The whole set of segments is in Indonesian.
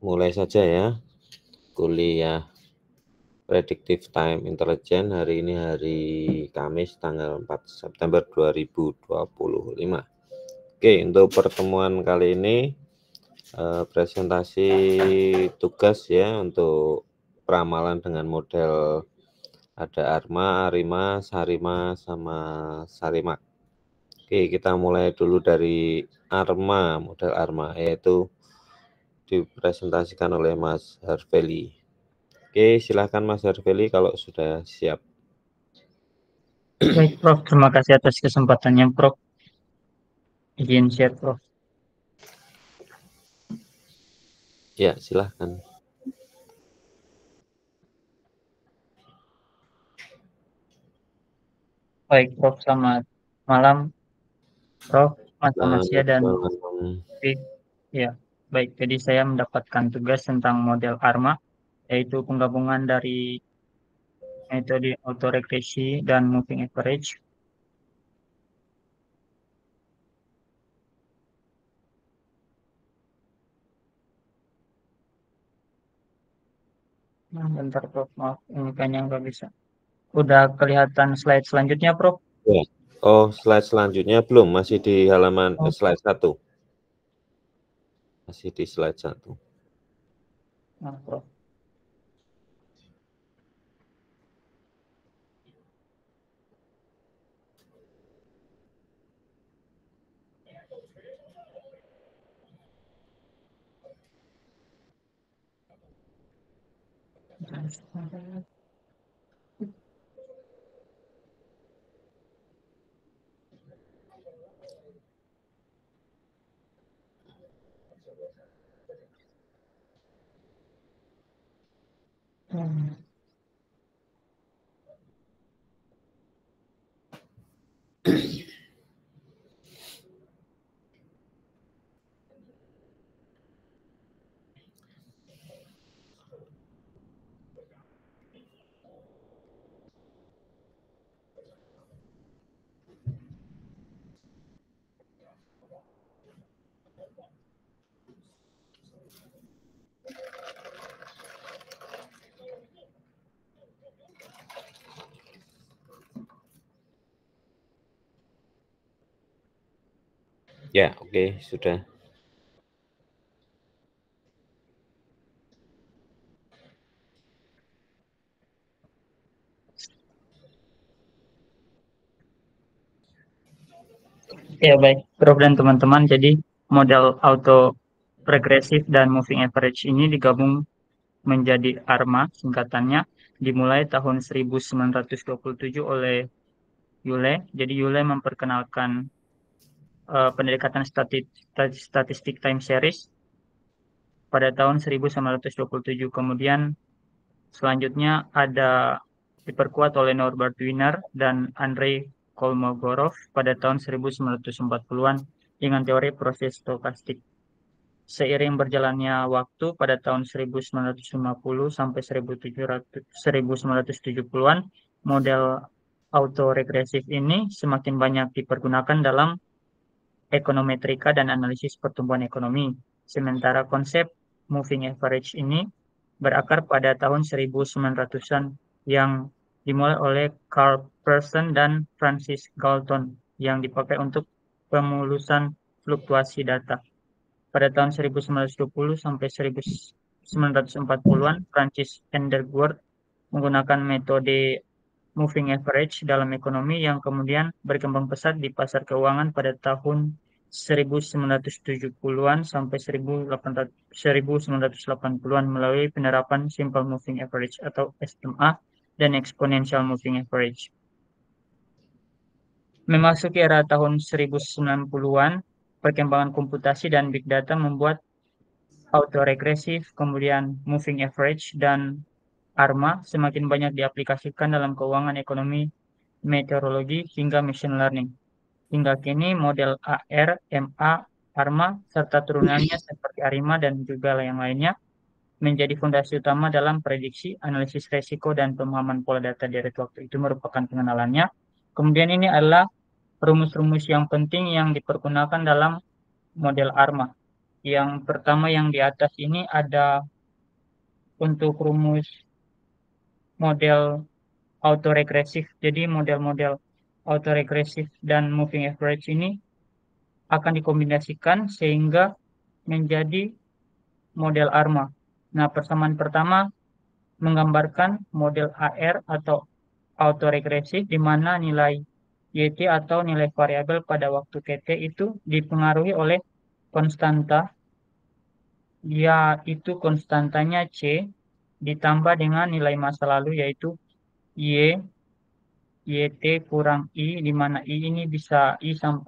mulai saja ya kuliah Predictive Time Intelligence hari ini hari Kamis tanggal 4 September 2025. Oke, untuk pertemuan kali ini presentasi tugas ya untuk peramalan dengan model ada ARMA, ARIMA, SARIMA, sama SARIMAK. Oke, kita mulai dulu dari ARMA, model ARMA, yaitu dipresentasikan oleh Mas Harveli. Oke, silakan Mas Harveli kalau sudah siap. Baik, Prof. Terima kasih atas kesempatannya, Prof. Izin share, Prof. Ya, silahkan. Baik, Prof. Selamat malam, Prof. Mas Amasya dan ya, baik. Jadi saya mendapatkan tugas tentang model ARMA, yaitu penggabungan dari metode autoregresi dan moving average. Nah, bentar, Prof. Maaf, ini kayaknya nggak bisa. Udah kelihatan slide selanjutnya, Prof? Ya. Oh, slide selanjutnya belum, masih di halaman slide 1. Masih di slide 1. Nah, Prof. Ya, oke, sudah. Ya, baik, Prof dan teman-teman. Jadi model auto regresif dan moving average ini digabung menjadi ARMA singkatannya, dimulai tahun 1927 oleh Euler. Jadi Euler memperkenalkan pendekatan statistik time series pada tahun 1927. Kemudian selanjutnya ada diperkuat oleh Norbert Wiener dan Andrei Kolmogorov pada tahun 1940-an dengan teori proses stokastik. Seiring berjalannya waktu pada tahun 1950 sampai 1970-an, model autoregresif ini semakin banyak dipergunakan dalam ekonometrika dan analisis pertumbuhan ekonomi. Sementara konsep moving average ini berakar pada tahun 1900-an yang dimulai oleh Carl Pearson dan Francis Galton yang dipakai untuk pemulusan fluktuasi data. Pada tahun 1920 sampai 1940-an, Francis Underwood menggunakan metode moving average dalam ekonomi yang kemudian berkembang pesat di pasar keuangan pada tahun 1970-an sampai 1980-an melalui penerapan simple moving average atau SMA dan exponential moving average. Memasuki era tahun 1990-an, perkembangan komputasi dan big data membuat autoregresif, kemudian moving average, dan ARMA semakin banyak diaplikasikan dalam keuangan ekonomi, meteorologi, hingga machine learning. Hingga kini model AR, MA, ARMA, serta turunannya seperti ARIMA dan juga yang lainnya menjadi fondasi utama dalam prediksi, analisis resiko, dan pemahaman pola data dari waktu. Itu merupakan pengenalannya. Kemudian ini adalah rumus-rumus yang penting yang dipergunakan dalam model ARMA. Yang pertama yang di atas ini ada untuk rumus model autoregresif. Jadi model-model autoregresif dan moving average ini akan dikombinasikan sehingga menjadi model ARMA. Nah, persamaan pertama menggambarkan model AR atau autoregresif di mana nilai YT atau nilai variabel pada waktu TT itu dipengaruhi oleh konstanta, yaitu konstantanya C ditambah dengan nilai masa lalu yaitu YT kurang I, di mana I ini bisa I1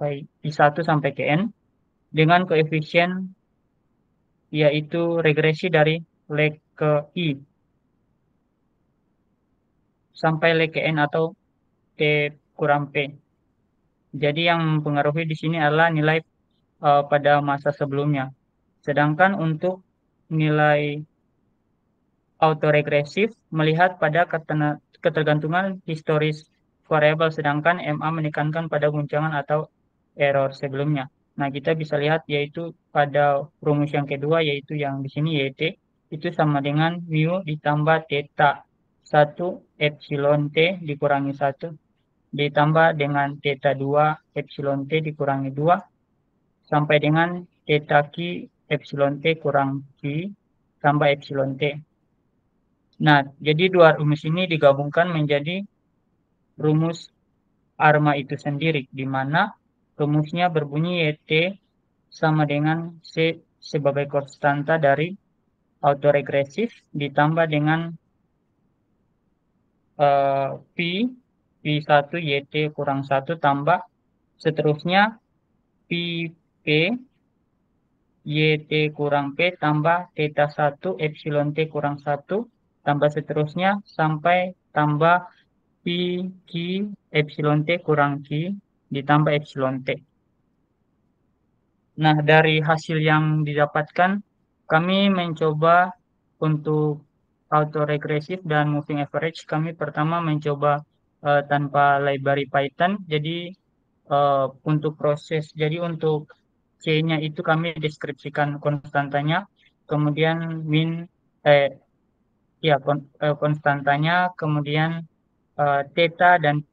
sampai ke N dengan koefisien yaitu regresi dari leg ke I sampai leg ke N atau T kurang P. Jadi yang mempengaruhi di sini adalah nilai pada masa sebelumnya. Sedangkan untuk nilai autoregresif melihat pada ketergantungan historis variabel, sedangkan MA menekankan pada guncangan atau error sebelumnya. Nah, kita bisa lihat yaitu pada rumus yang kedua yaitu yang di sini YT itu sama dengan mu ditambah theta 1 epsilon T dikurangi 1 ditambah dengan theta 2 epsilon T dikurangi 2 sampai dengan theta Q epsilon T kurang Q tambah epsilon T. Nah, jadi dua rumus ini digabungkan menjadi rumus ARMA itu sendiri, di mana rumusnya berbunyi YT sama dengan C sebagai konstanta dari autoregresif ditambah dengan P, P1 YT kurang 1 tambah seterusnya P YT kurang P tambah theta 1 epsilon T kurang 1 tambah seterusnya sampai tambah P Q epsilon T kurang Q ditambah epsilon T. Nah, dari hasil yang didapatkan, kami mencoba untuk autoregresif dan moving average. Kami pertama mencoba tanpa library Python. Jadi untuk proses, jadi untuk C-nya itu kami deskripsikan konstantanya, kemudian eh, konstantanya, kemudian theta dan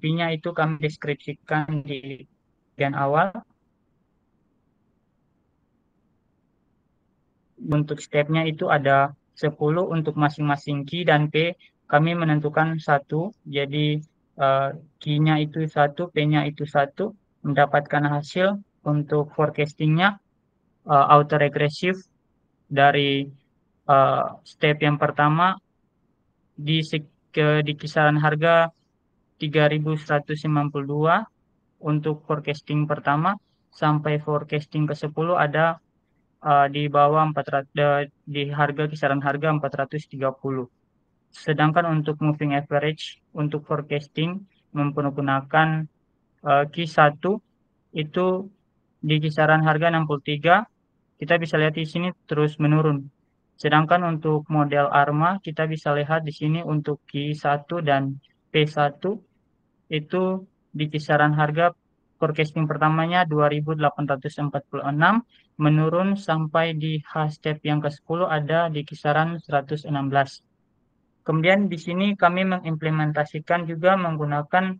P-nya itu kami deskripsikan di bagian awal. Untuk stepnya itu ada 10 untuk masing-masing key dan P kami menentukan satu. Jadi key-nya itu satu, P-nya itu satu. Mendapatkan hasil untuk forecastingnya autoregresif dari step yang pertama di, di kisaran harga 3.192 untuk forecasting pertama sampai forecasting ke-10 ada di bawah 400 di harga kisaran harga 430. Sedangkan untuk moving average untuk forecasting menggunakan Q1 itu di kisaran harga 63. Kita bisa lihat di sini terus menurun. Sedangkan untuk model ARMA kita bisa lihat di sini untuk Q1 dan P1 itu di kisaran harga forecasting pertamanya 2.846 menurun sampai di step yang ke-10 ada di kisaran 116. Kemudian di sini kami mengimplementasikan juga menggunakan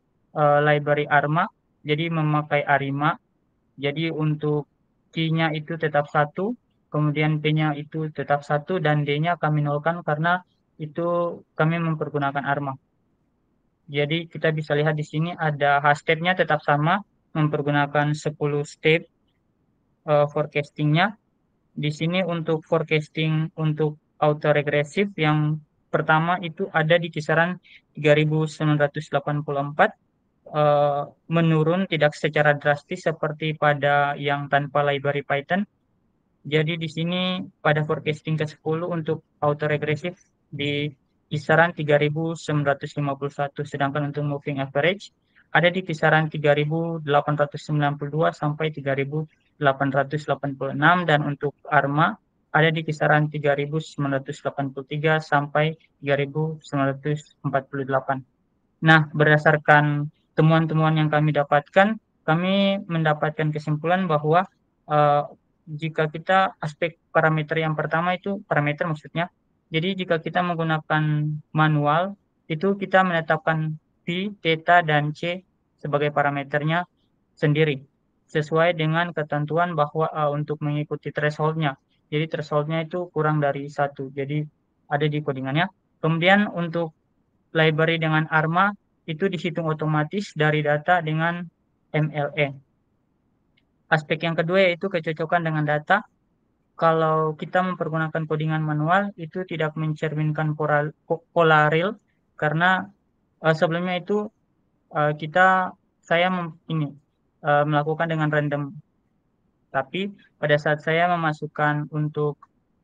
library ARMA, jadi memakai ARIMA. Jadi untuk Q-nya itu tetap satu, kemudian P-nya itu tetap satu, dan D-nya kami nolkan karena itu kami mempergunakan ARMA. Jadi kita bisa lihat di sini ada step-nya tetap sama, mempergunakan 10 step forecasting-nya. Di sini untuk forecasting untuk autoregresif yang pertama itu ada di kisaran 3.984 menurun tidak secara drastis seperti pada yang tanpa library Python. Jadi di sini pada forecasting ke-10 untuk autoregresif di kisaran 3.951, sedangkan untuk moving average ada di kisaran 3.892 sampai 3.886, dan untuk ARMA ada di kisaran 3.983 sampai 3.948. Nah, berdasarkan temuan-temuan yang kami dapatkan, kami mendapatkan kesimpulan bahwa eh, jika kita aspek parameter yang pertama itu parameter maksudnya, jadi jika kita menggunakan manual, itu kita menetapkan P, theta, dan C sebagai parameternya sendiri, sesuai dengan ketentuan bahwa untuk mengikuti thresholdnya. Jadi thresholdnya itu kurang dari 1, jadi ada di codingannya. Kemudian untuk library dengan ARMA itu dihitung otomatis dari data dengan MLE. Aspek yang kedua yaitu kecocokan dengan data. Kalau kita mempergunakan codingan manual itu tidak mencerminkan pola real karena sebelumnya itu saya melakukan dengan random. Tapi pada saat saya memasukkan untuk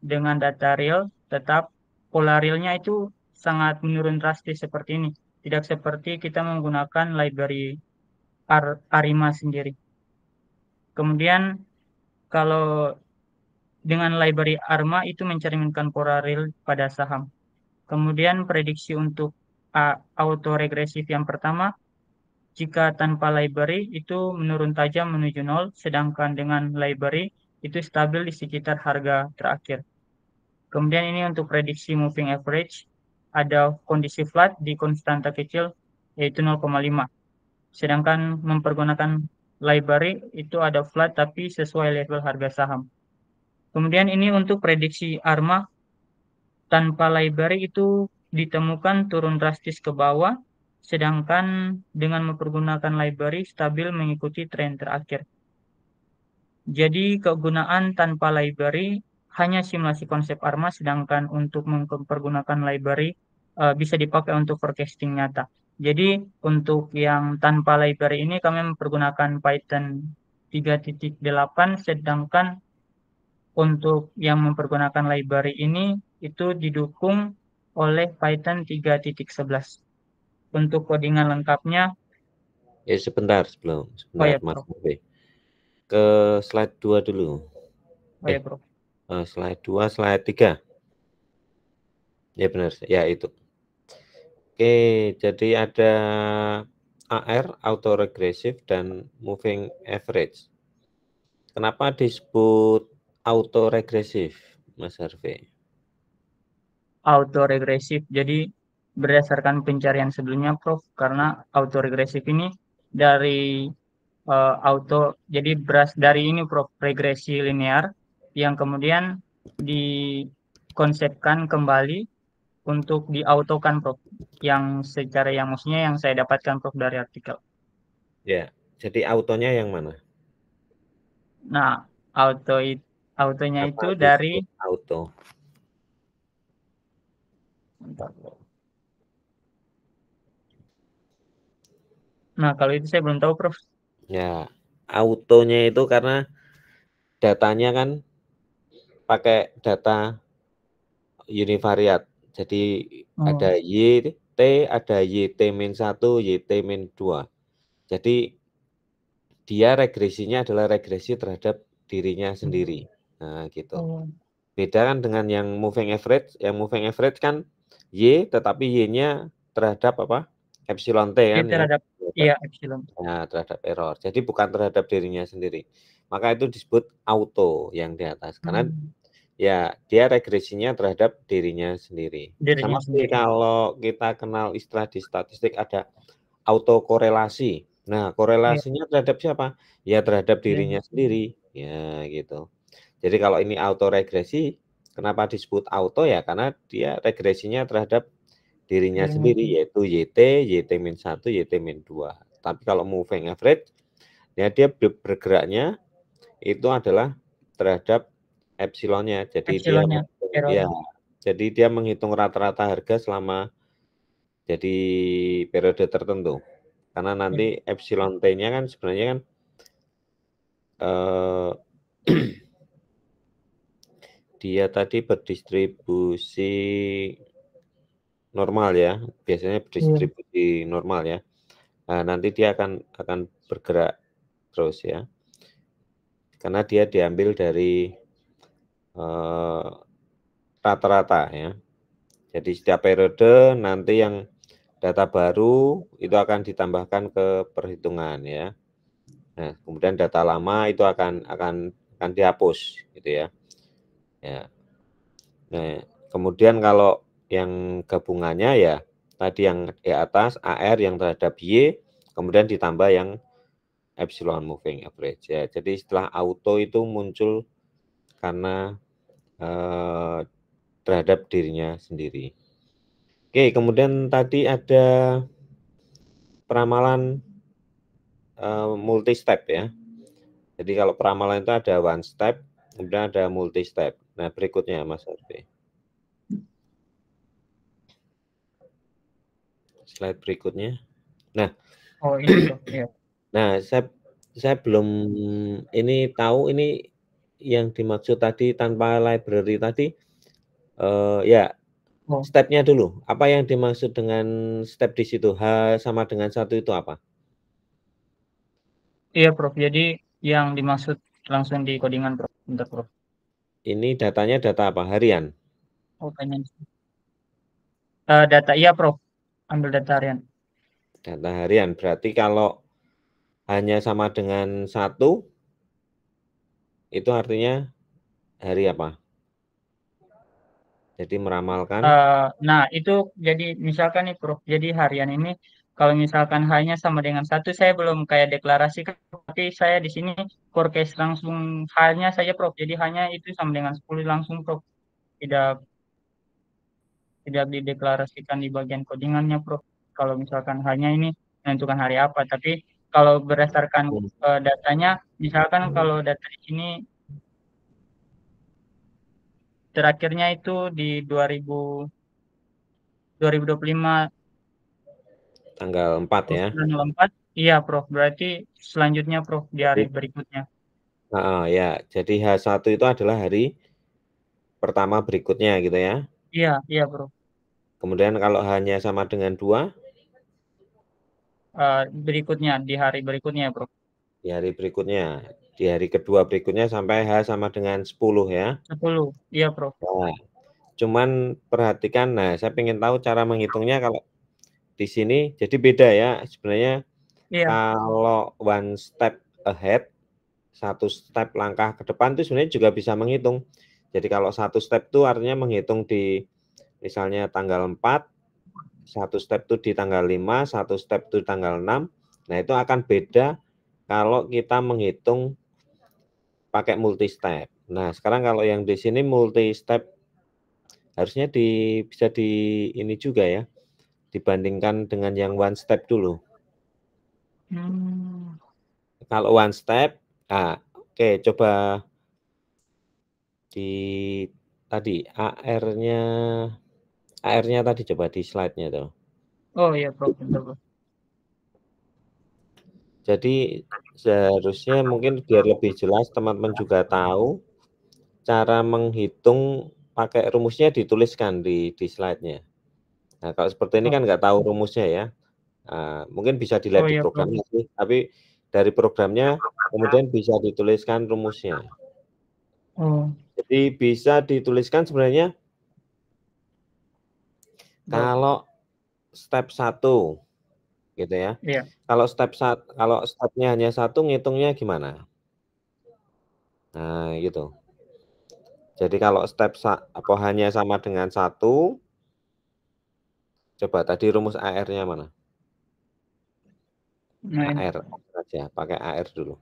dengan data real, tetap pola realnya itu sangat menurun drastis seperti ini. Tidak seperti kita menggunakan library ARIMA sendiri. Kemudian kalau dengan library ARMA itu mencerminkan pola real pada saham. Kemudian prediksi untuk autoregresif yang pertama, jika tanpa library itu menurun tajam menuju nol, sedangkan dengan library itu stabil di sekitar harga terakhir. Kemudian ini untuk prediksi moving average, ada kondisi flat di konstanta kecil yaitu 0,5. Sedangkan mempergunakan library itu ada flat tapi sesuai level harga saham. Kemudian ini untuk prediksi ARMA, tanpa library itu ditemukan turun drastis ke bawah, sedangkan dengan mempergunakan library stabil mengikuti tren terakhir. Jadi kegunaan tanpa library hanya simulasi konsep ARMA, sedangkan untuk mempergunakan library bisa dipakai untuk forecasting nyata. Jadi untuk yang tanpa library ini kami mempergunakan Python 3.8, sedangkan untuk yang mempergunakan library ini itu didukung oleh Python 3.11. Untuk codingan lengkapnya, sebentar ya, Mas Bro. Novi. Ke slide 2 dulu. Ya, Bro. Slide 2, slide 3. Ya benar, ya itu. Oke, jadi ada AR, autoregressive, dan moving average. Kenapa disebut autoregressive, Mas Harvey? Autoregresif. Jadi berdasarkan pencarian sebelumnya, Prof, karena autoregresif ini dari jadi dari ini, Prof, regresi linear yang kemudian dikonsepkan kembali untuk diautokan, Prof. Yang maksudnya yang saya dapatkan, Prof, dari artikel. Ya, jadi autonya yang mana? Nah, autonya Apa itu dari auto? Nah, kalau itu saya belum tahu, Prof. Ya, autonya itu karena datanya kan pakai data univariat. Jadi ada YT, ada YT-1, YT-2. Jadi dia regresinya adalah regresi terhadap dirinya sendiri. Nah, gitu. Beda kan dengan yang moving average. Yang moving average kan Y, tetapi Y-nya terhadap apa? Epsilon T kan ya. Terhadap iya epsilon. Nah, terhadap error. Jadi bukan terhadap dirinya sendiri. Maka itu disebut auto yang di atas. Karena ya dia regresinya terhadap dirinya sendiri. Sama seperti kalau kita kenal istilah di statistik ada autokorelasi. Nah, korelasinya terhadap siapa? Ya terhadap dirinya sendiri. Ya, gitu. Jadi kalau ini autoregresi, kenapa disebut auto ya? Karena dia regresinya terhadap dirinya sendiri, yaitu YT, YT-1, YT-2. Tapi kalau moving average, ya dia bergeraknya itu adalah terhadap epsilonnya. Jadi dia menghitung rata-rata harga selama jadi periode tertentu. Karena nanti epsilon T-nya kan sebenarnya kan dia tadi berdistribusi normal ya, biasanya berdistribusi normal ya. Nah, nanti dia akan bergerak terus ya. Karena dia diambil dari rata-rata ya. Jadi setiap periode nanti yang data baru itu akan ditambahkan ke perhitungan ya. Nah, kemudian data lama itu akan dihapus gitu ya. Ya. Nah, kemudian kalau yang gabungannya ya tadi yang di atas AR yang terhadap Y, kemudian ditambah yang epsilon moving average ya. Jadi setelah auto itu muncul karena terhadap dirinya sendiri. Oke, kemudian tadi ada peramalan multi step ya. Jadi kalau peramalan itu ada one step, kemudian ada multi step. Nah, berikutnya Mas Arfi. Slide berikutnya. Nah, Oh ini Prof. Ya. nah saya belum ini tahu ini yang dimaksud tadi tanpa library tadi ya Oh stepnya dulu. Apa yang dimaksud dengan step di situ? H sama dengan 1 itu apa? iya Prof. Jadi yang dimaksud langsung di codingan Prof. Bentar Prof. Ini datanya data apa? Harian. Oh pengen. Data iya Prof. Ambil data harian. Data harian. Berarti kalau hanya sama dengan 1 itu artinya hari apa? Jadi meramalkan Nah itu jadi misalkan nih Prof. Jadi harian ini kalau misalkan hanya sama dengan 1 saya belum kayak deklarasikan, tapi saya di sini forecast langsung hanya saja Prof. Jadi hanya itu sama dengan 10 langsung Prof. Tidak tidak dideklarasikan di bagian codingannya Prof. Kalau misalkan hanya ini menentukan hari apa, tapi kalau berdasarkan datanya, misalkan kalau data di sini terakhirnya itu di 2025 tanggal 4 ya. tanggal 4, iya Prof. Berarti selanjutnya Prof di hari Jadi berikutnya. ya, jadi H1 itu adalah hari pertama berikutnya gitu ya. Iya, iya Prof. Kemudian kalau hanya sama dengan 2 Berikutnya di hari berikutnya ya Prof. di hari berikutnya, di hari kedua berikutnya sampai H sama dengan 10 ya. 10, iya Prof. Nah, cuman perhatikan, nah saya pengen tahu cara menghitungnya kalau di sini jadi beda ya sebenarnya Iya, kalau one step ahead, satu step langkah ke depan itu sebenarnya juga bisa menghitung. Jadi kalau satu step itu artinya menghitung di misalnya tanggal 4, satu step itu di tanggal 5, satu step itu di tanggal 6. Nah, itu akan beda kalau kita menghitung pakai multi step. Nah, sekarang kalau yang di sini multi step harusnya bisa di ini juga ya, dibandingkan dengan yang one step dulu. hmm, Kalau one step, oke, coba di tadi AR-nya tadi coba di slide-nya tuh. oh iya Prof. Bentar, Prof. Jadi seharusnya mungkin biar lebih jelas teman-teman juga tahu cara menghitung pakai rumusnya dituliskan di slide-nya. Nah, kalau seperti ini Oh, kan nggak tahu rumusnya ya, mungkin bisa oh dilihat di iya Prof. programnya sih, tapi dari programnya kemudian bisa dituliskan rumusnya. Oh, Jadi bisa dituliskan sebenarnya Prof. kalau step 1 gitu ya. Iya. Kalau step-nya hanya 1 ngitungnya gimana? Nah, gitu. Jadi kalau hanya sama dengan 1, coba tadi rumus AR-nya mana? Nah, ini. AR saja, pakai AR dulu.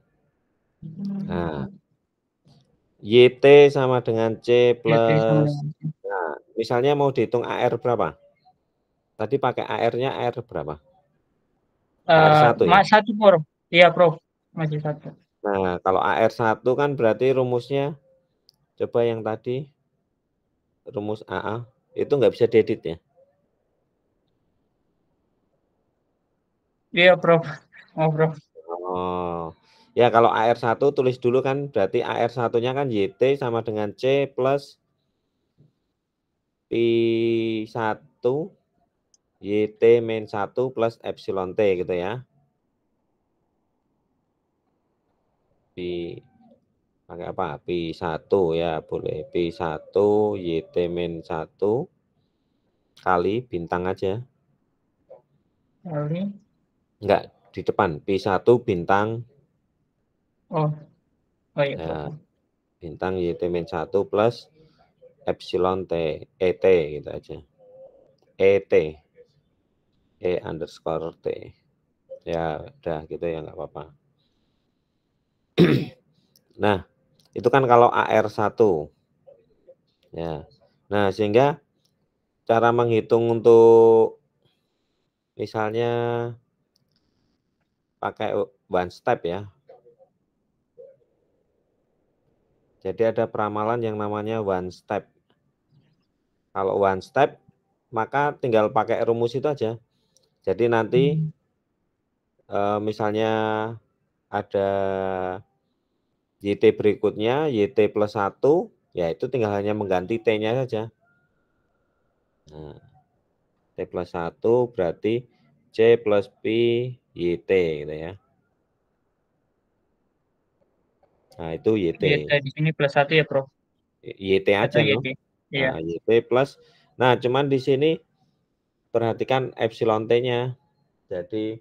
Nah, YT sama dengan C YT sama plus, dengan nah, misalnya mau dihitung AR berapa? Tadi pakai AR-nya AR berapa? AR1 ya? satu Prof. Iya Prof. Masih satu. Nah, kalau AR1 kan berarti rumusnya, coba yang tadi, rumus AA, itu nggak bisa diedit ya? Iya Prof. Oh Prof. Oh, ya kalau AR1 tulis dulu kan berarti AR1-nya kan YT sama dengan C plus Pi1 YT min 1 plus epsilon T gitu ya. Pi Pakai apa? Pi1 ya, boleh. Pi1 YT-1 kali bintang aja. Kali. Enggak, di depan. Pi1 bintang. Oh, oh iya, Ya, Prof. bintang YT-1 plus epsilon T, ET gitu aja. ET, E_T. Ya, udah gitu ya, nggak apa-apa. Nah, itu kan kalau AR1. Ya. Nah, sehingga cara menghitung untuk misalnya pakai one step ya. Jadi ada peramalan yang namanya one step. Kalau one step, maka tinggal pakai rumus itu aja. Jadi nanti misalnya ada YT berikutnya, YT plus 1, ya itu tinggal hanya mengganti T-nya saja. Nah, T plus 1 berarti C plus P YT gitu ya. Nah, itu YT. YT di sini plus 1 ya, Prof. YT Atau aja loh. YT. Iya. Nah, YT plus. Nah, cuman di sini perhatikan epsilon T-nya. Jadi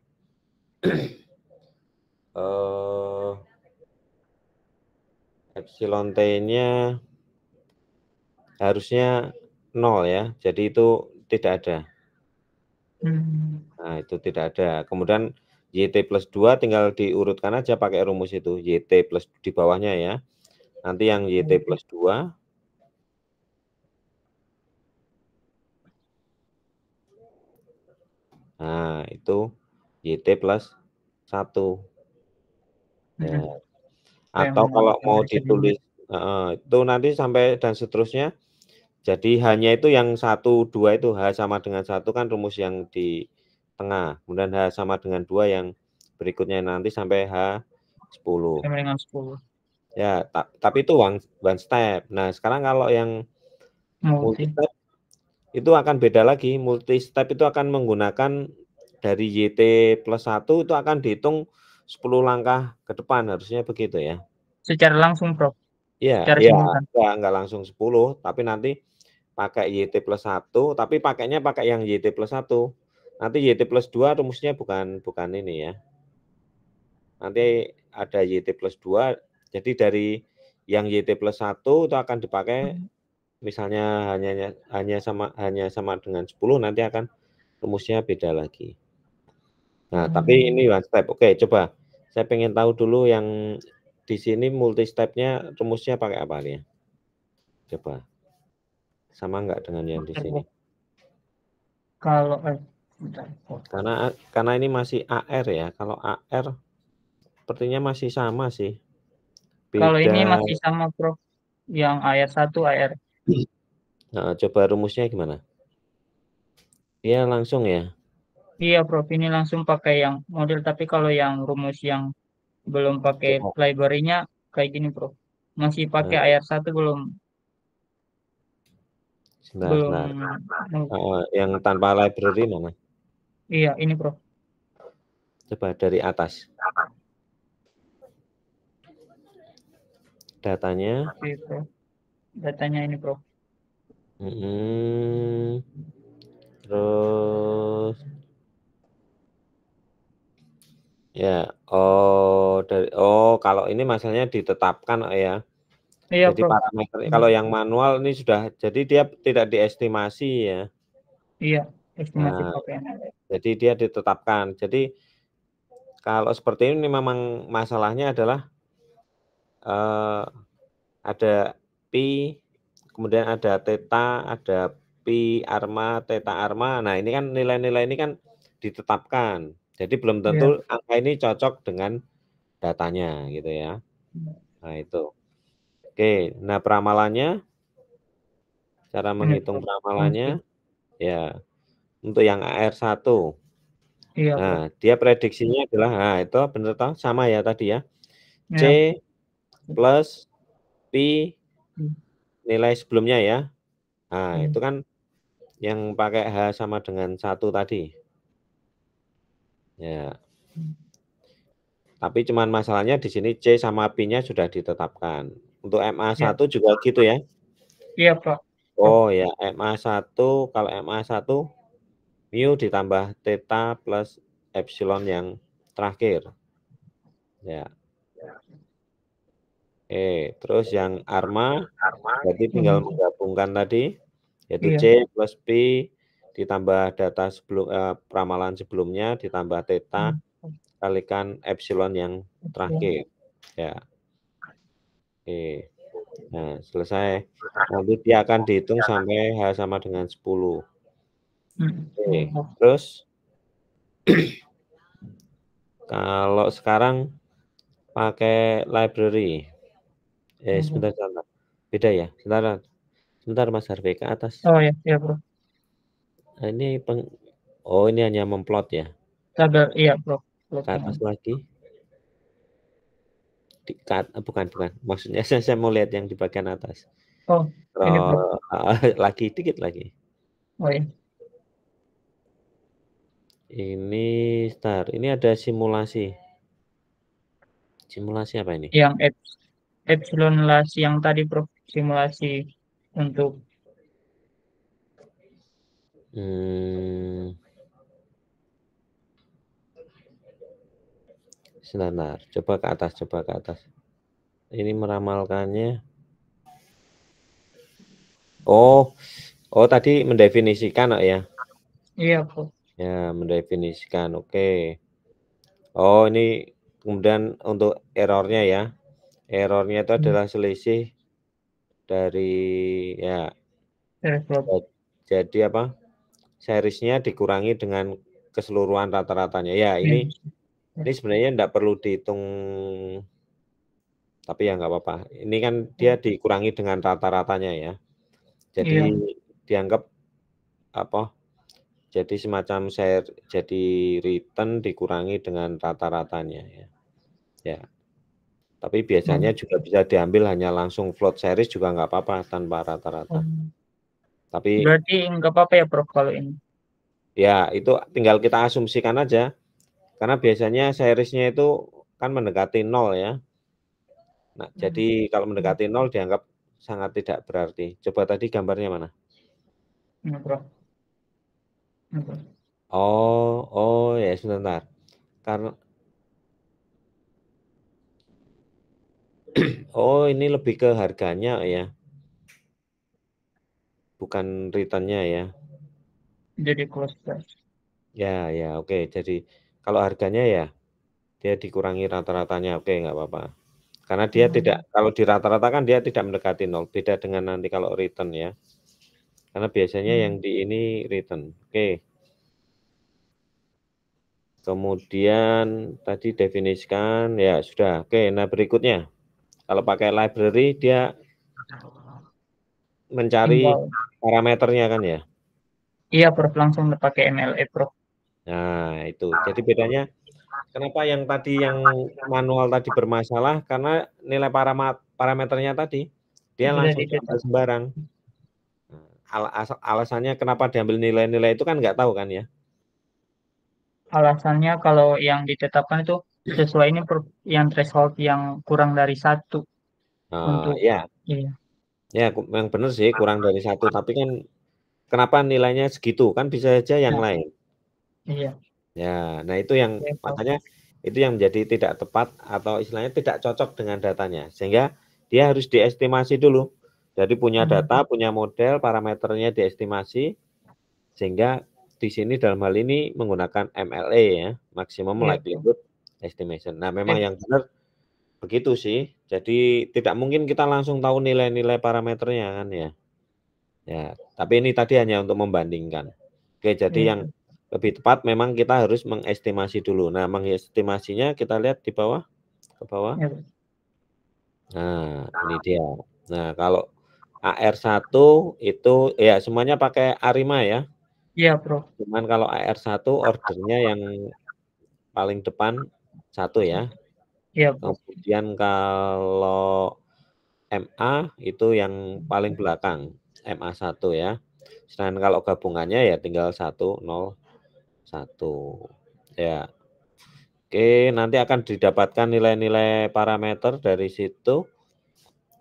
epsilon T-nya harusnya 0 ya. Jadi itu tidak ada. Nah, itu tidak ada. Kemudian YT plus 2 tinggal diurutkan aja pakai rumus itu. YT plus di bawahnya ya. Nanti yang YT plus 2. Nah, itu YT plus 1. Ya. Yang Atau kalau mau baca dulu. ditulis itu nanti sampai dan seterusnya. Jadi hanya itu yang 1, 2 itu H sama dengan 1 kan rumus yang di tengah. Kemudian H sama dengan 2 yang berikutnya nanti sampai H10. Sama dengan 10. Ya, tapi itu one step. Nah, sekarang kalau yang multi Multi. step itu akan beda lagi. Multi step itu akan menggunakan dari YT plus 1 itu akan dihitung 10 langkah ke depan, harusnya begitu ya. Secara langsung, Prof. Iya, Secara iya, simultan. enggak langsung 10, tapi nanti pakai YT plus 1, tapi pakainya pakai yang YT plus 1. Nanti YT plus 2 rumusnya bukan ini ya. Nanti ada YT plus 2, jadi dari yang YT plus 1 itu akan dipakai misalnya hanya sama dengan 10, nanti akan rumusnya beda lagi. Nah, tapi ini one step. Oke, coba saya pengen tahu dulu yang di sini multi step-nya rumusnya pakai apa nih? Coba. Sama enggak dengan yang di sini? Kalau bentar, Prof. Karena ini masih AR ya. Kalau AR sepertinya masih sama sih. Kalau ini Beda. masih sama, Prof. Yang AR1, AR. Nah, coba rumusnya gimana? Iya, langsung ya. Iya, Prof. Ini langsung pakai yang model, tapi kalau yang rumus yang belum pakai Coba. library-nya kayak gini, Prof. Masih pakai Nah, AR1 belum sebentar, belum sebentar. Yang tanpa library mana? iya, ini, Prof. Coba dari atas. Datanya. Oke, Prof. Datanya ini, Prof. Terus ya, kalau ini masalahnya ditetapkan ya. Iya, Jadi Prof. parameter kalau yang manual ini sudah, jadi dia tidak diestimasi ya. Iya, estimasi Nah, pakaian. jadi dia ditetapkan. Jadi kalau seperti ini memang masalahnya adalah ada pi, kemudian ada theta, ada pi arma, theta arma. Nah, ini kan nilai-nilai ini kan ditetapkan. Jadi belum Iya. tentu angka ini cocok dengan datanya gitu ya. Nah, itu. Oke, nah peramalannya, cara Ini, menghitung Prof. Mungkin. peramalannya ya untuk yang AR1. Iya, Prof. Nah, dia prediksinya adalah, nah itu benar toh sama ya tadi ya. C Iya. plus pi Hmm. nilai sebelumnya ya. Nah, Hmm. itu kan yang pakai H sama dengan 1 tadi. Ya. Tapi cuman masalahnya di sini C sama P-nya sudah ditetapkan. Untuk MA1 Ya. juga gitu ya? Iya, Prof. Oh ya, MA1 kalau MA1 mu ditambah theta plus epsilon yang terakhir. Ya. Terus yang ARMA berarti tinggal Hmm. menggabungkan tadi yaitu Iya. C plus P ditambah data ramalan sebelumnya ditambah theta Hmm. kalikan epsilon yang Oke. terakhir. Ya. Oke. Nah, selesai. Nanti dia akan dihitung sampai H sama dengan 10. Oke. Prof. Terus kalau sekarang pakai library. Sebentar, sebentar. Beda ya? Sebentar, sebentar Mas Harvey ke atas. Oh ya, ya, Prof. Nah, ini oh ini hanya memplot ya? Tabel, iya, Prof. Ke atas Plottingan. lagi. Bukan, bukan. Maksudnya saya mau lihat yang di bagian atas. Oh, ini, Prof. Lagi, dikit lagi. Oh ya. Ini, ini ada simulasi. Simulasi apa ini? Yang epsilon lasi yang tadi, Prof. Simulasi untuk Hmm, sebentar, coba ke atas, coba ke atas. Ini meramalkannya. Oh, oh tadi mendefinisikan ya? iya, Prof. Ya, mendefinisikan. Oke. Oh, ini kemudian untuk errornya ya. Errornya itu Hmm. adalah selisih dari ya. Prof. Jadi apa? Seriesnya dikurangi dengan keseluruhan rata-ratanya. Ya, Iya. ini sebenarnya tidak perlu dihitung, tapi ya nggak apa-apa. Ini kan dia dikurangi dengan rata-ratanya ya. Jadi Iya. dianggap apa? Jadi semacam jadi return dikurangi dengan rata-ratanya ya. Ya. Tapi biasanya Hmm. juga bisa diambil hanya langsung float series juga nggak apa-apa tanpa rata-rata. Oh. Tapi Berarti nggak apa-apa ya, Prof, kalau ini. ya itu tinggal kita asumsikan aja. Karena biasanya seriesnya itu kan mendekati 0 ya. Nah, jadi kalau mendekati 0 dianggap sangat tidak berarti. Coba tadi gambarnya mana? Ini, Prof. Ini, Prof. Oh, oh ya sebentar. Karena oh ini lebih ke harganya ya, bukan returnnya ya. Jadi close price. Ya, ya, oke. Jadi kalau harganya ya dia dikurangi rata-ratanya, oke nggak apa-apa. Karena dia tidak, kalau di rata-rata kan dia tidak mendekati 0, beda dengan nanti kalau return ya. Karena biasanya yang di ini return. Oke. Kemudian tadi definisikan ya sudah. Oke, nah berikutnya kalau pakai library dia mencari Tinggal. parameternya kan ya. Iya, Prof. Langsung pakai MLE, Prof. Nah, itu. Jadi bedanya kenapa yang tadi yang manual tadi bermasalah karena nilai parameternya tadi dia Sudah langsung diambil ditetap. sembarang. Alasannya kenapa diambil nilai-nilai itu kan nggak tahu kan ya. Alasannya kalau yang ditetapkan itu sesuai ini, Prof, yang threshold yang kurang dari satu untuk Ya, iya. ya yang benar sih kurang dari satu. Tapi kan kenapa nilainya segitu? Kan bisa saja yang Nah, lain. iya. Ya, nah itu yang Oke, Prof. makanya itu yang menjadi tidak tepat atau istilahnya tidak cocok dengan datanya. Sehingga dia harus diestimasi dulu. Jadi punya data, punya model, parameternya diestimasi sehingga di sini dalam hal ini menggunakan MLE ya, maximum Iya, Prof. likelihood estimation. Nah, memang Eh, yang benar begitu sih. Jadi tidak mungkin kita langsung tahu nilai-nilai parameternya kan ya. Ya, tapi ini tadi hanya untuk membandingkan. Oke, jadi iya, yang Prof. lebih tepat memang kita harus mengestimasi dulu. Nah, mengestimasinya kita lihat di bawah, ke bawah. Iya, Prof. Nah, ini dia. Nah, kalau AR1 itu ya semuanya pakai ARIMA ya. Iya, Prof. Cuman kalau AR1 ordernya yang paling depan 1 ya. Iya, Prof. Kemudian kalau MA itu yang paling belakang, MA1 ya. Sedangkan kalau gabungannya ya tinggal 1, 0, 1. Ya. Oke, nanti akan didapatkan nilai-nilai parameter dari situ.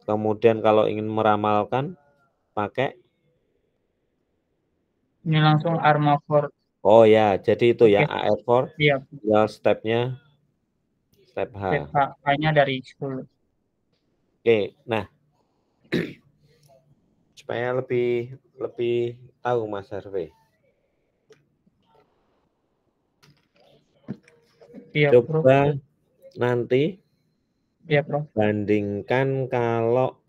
Kemudian kalau ingin meramalkan pakai. Ini langsung ARMA for. Oh ya, jadi itu ya Oke, AR4. iya. Tinggal stepnya step H. Step H-nya dari 10. Oke, nah supaya lebih tahu Mas Harvey. Iya, Prof. Coba nanti Iya, Prof. bandingkan kalau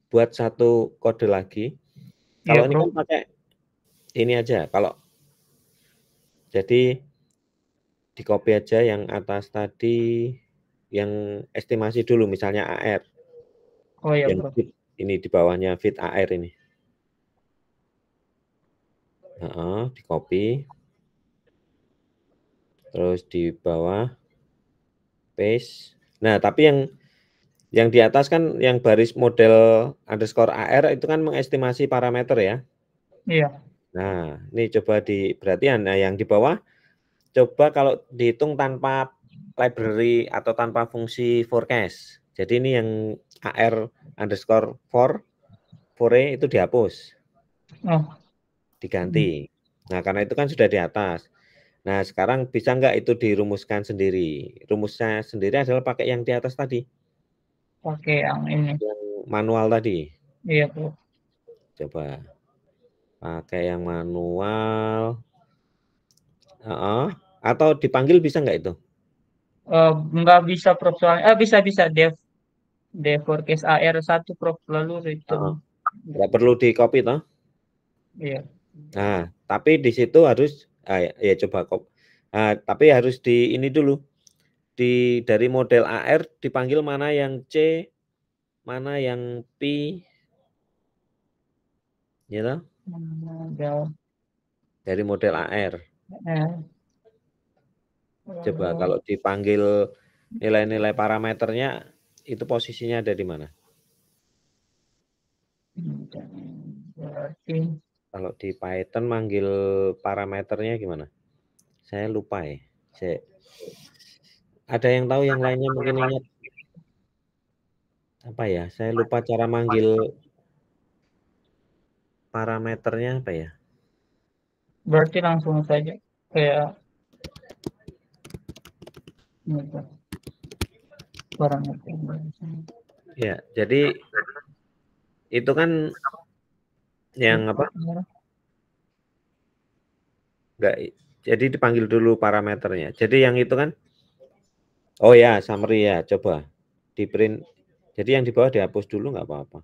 buat satu kode lagi. Iya, Kalau ini Prof. kan pakai ini aja. Kalau jadi di copy aja yang atas tadi, yang estimasi dulu misalnya AR. Oh iya, Yang Prof. fit, ini di bawahnya fit AR ini. Di copy. Terus di bawah paste. Nah, tapi yang di atas kan yang baris model underscore AR itu kan mengestimasi parameter ya. Iya. Nah, ini coba di perhatian. Nah, yang di bawah coba kalau dihitung tanpa library atau tanpa fungsi forecast. Jadi ini yang AR underscore for itu dihapus, Oh. diganti. Nah, karena itu kan sudah di atas. Nah, sekarang bisa nggak itu dirumuskan sendiri? Rumusnya sendiri adalah pakai yang di atas tadi, Pakai yang ini. yang manual tadi. Iya, Prof. Coba pakai yang manual. Atau dipanggil bisa nggak itu? Nggak bisa, Prof. Soalnya, bisa dev forecast AR1, Prof. Lalu return. Nggak perlu di copy toh? Iya. Nah, tapi di situ harus ya coba Nah, tapi harus di ini dulu. Dari model AR dipanggil mana yang C, mana yang P, ya toh? Model Dari model AR. eh, Coba lalu kalau dipanggil nilai-nilai parameternya itu posisinya ada di mana? berarti Kalau di Python manggil parameternya gimana? Saya lupa ya. Ada yang tahu yang lainnya mungkin ingat apa ya? Saya lupa cara manggil parameternya apa ya? berarti langsung saja kayak gitu, parameter. Ya, jadi itu kan yang apa? Enggak, jadi dipanggil dulu parameternya. Jadi yang itu kan, oh ya, summary ya, coba di print. Jadi yang di bawah dihapus dulu nggak apa-apa.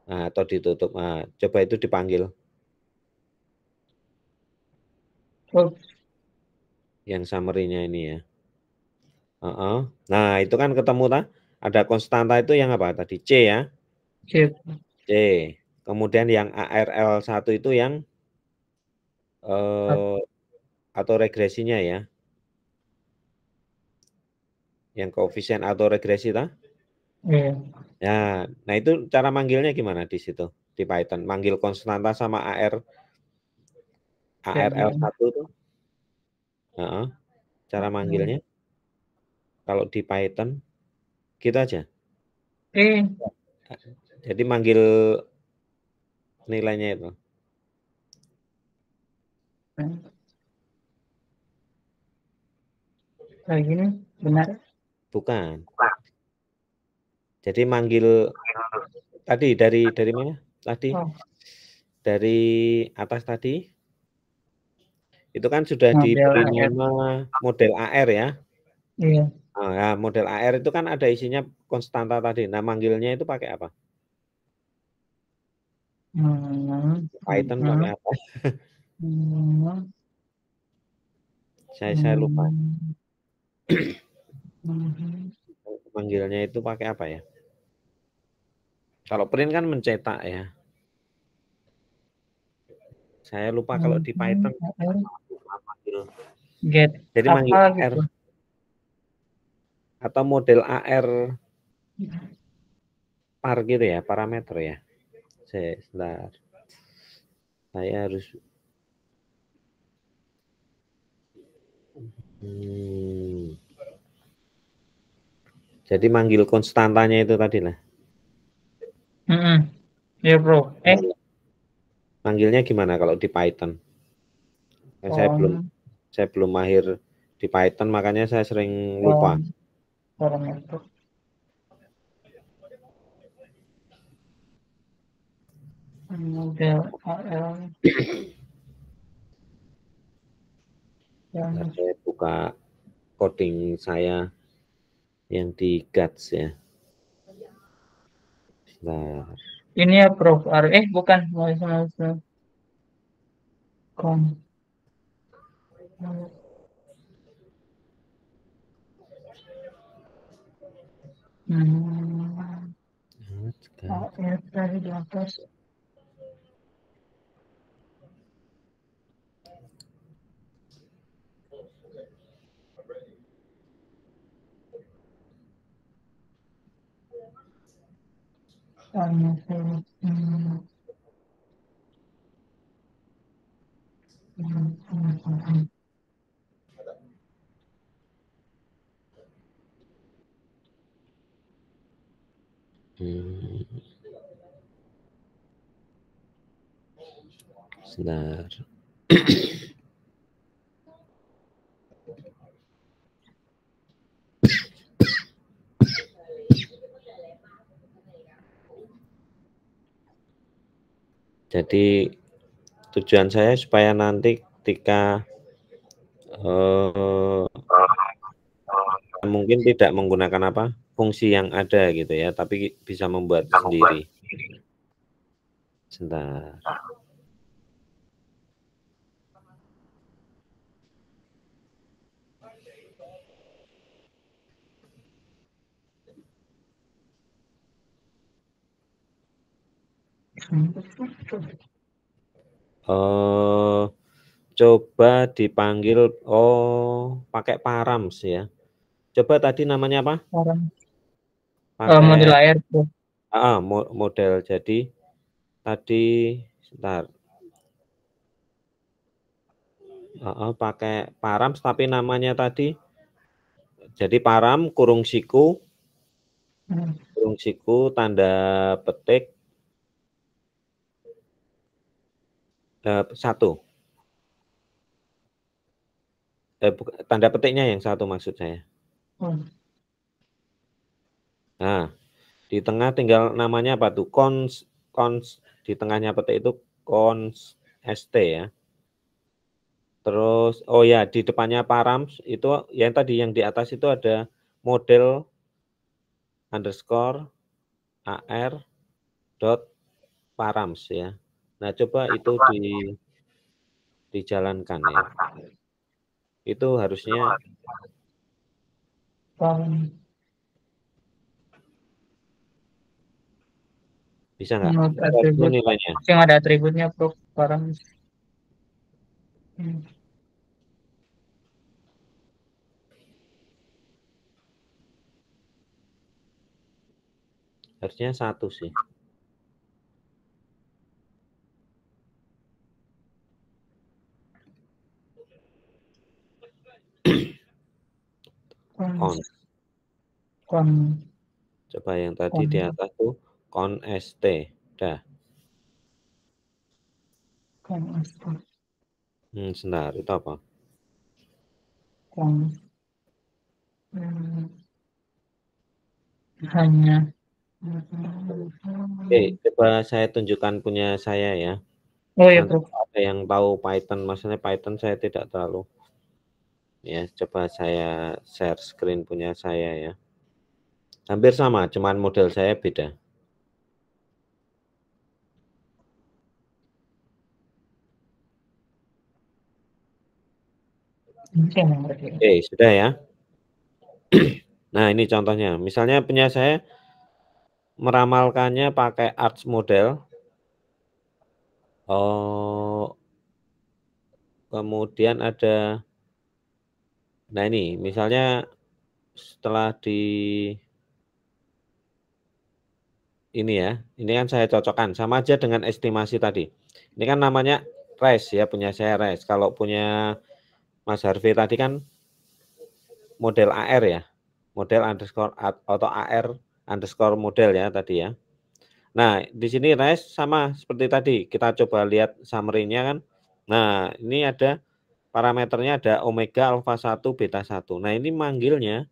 Nah, atau ditutup. Nah, coba itu dipanggil. Oh, Yang summary-nya ini ya. Nah, itu kan ketemu ada konstanta itu yang apa tadi? C ya. sip. C. Kemudian yang ARL1 itu yang eh, atau regresinya ya. Yang koefisien atau regresi tah? Iya. Nah itu cara manggilnya gimana di situ di Python? Manggil konstanta sama Jadi ARL1 itu. Cara manggilnya kalau di Python gitu aja. eh Jadi manggil nilainya itu. kayak gini benar. Bukan. Jadi manggil tadi dari mana? Tadi Oh, dari atas tadi itu kan sudah model diberi AR. nama model AR ya. Iya. Nah, model AR itu kan ada isinya konstanta tadi. Nah, manggilnya itu pakai apa? Python pakai apa? Hmm, Saya lupa. hmm, hmm. Manggilnya itu pakai apa ya? Kalau print kan mencetak ya. Saya lupa kalau di Python AR, manggil. get Jadi manggil apa AR gitu. atau model AR par gitu ya, parameter ya. Sebentar. Saya harus Jadi manggil konstantanya itu tadi lah. Iya bro. Manggilnya gimana kalau di Python? Saya belum mahir di Python, makanya saya sering lupa. Parameter. Model AL. Saya buka coding saya yang di Guts ya. Nah, Ini ya Prof. Bukan. Kom. Dari di atas. sebentar. Jadi tujuan saya supaya nanti ketika mungkin tidak menggunakan apa fungsi yang ada gitu ya, tapi bisa membuat sendiri. Sebentar. Coba dipanggil, pakai params ya. Coba tadi namanya apa? Model air. Model. Jadi tadi sebentar. Pakai params tapi namanya tadi jadi param kurung siku tanda petik 1. Tanda petiknya yang 1 maksud saya. Nah, di tengah tinggal namanya apa tuh? Cons di tengahnya petik itu cons st ya. Terus ya di depannya params itu yang tadi yang di atas itu ada model underscore ar dot params ya. Nah, coba itu dijalankan ya. Itu harusnya bisa nggak? Itu nilainya. Yang ada atributnya Prof. Params. Harusnya 1 sih. Coba yang tadi di atas tuh con st. Dah. Sebentar, itu apa? Hanya. Coba saya tunjukkan punya saya ya. Iya, Nanti ada yang tahu Python, maksudnya Python saya tidak terlalu. Ya, coba saya share screen punya saya ya. Hampir sama, cuman model saya beda. Sudah ya. Nah, ini contohnya. Misalnya punya saya meramalkannya pakai arts model. Kemudian ada, nah ini misalnya setelah ini ya, ini kan saya cocokkan sama aja dengan estimasi tadi. Ini kan namanya res ya, punya saya res. Kalau punya Mas Harvey tadi kan model AR ya, model underscore atau AR underscore model ya tadi ya. Nah, di sini res sama seperti tadi, kita coba lihat summary-nya kan. Nah, ini ada parameternya, ada omega, alpha 1, beta 1. Nah, ini manggilnya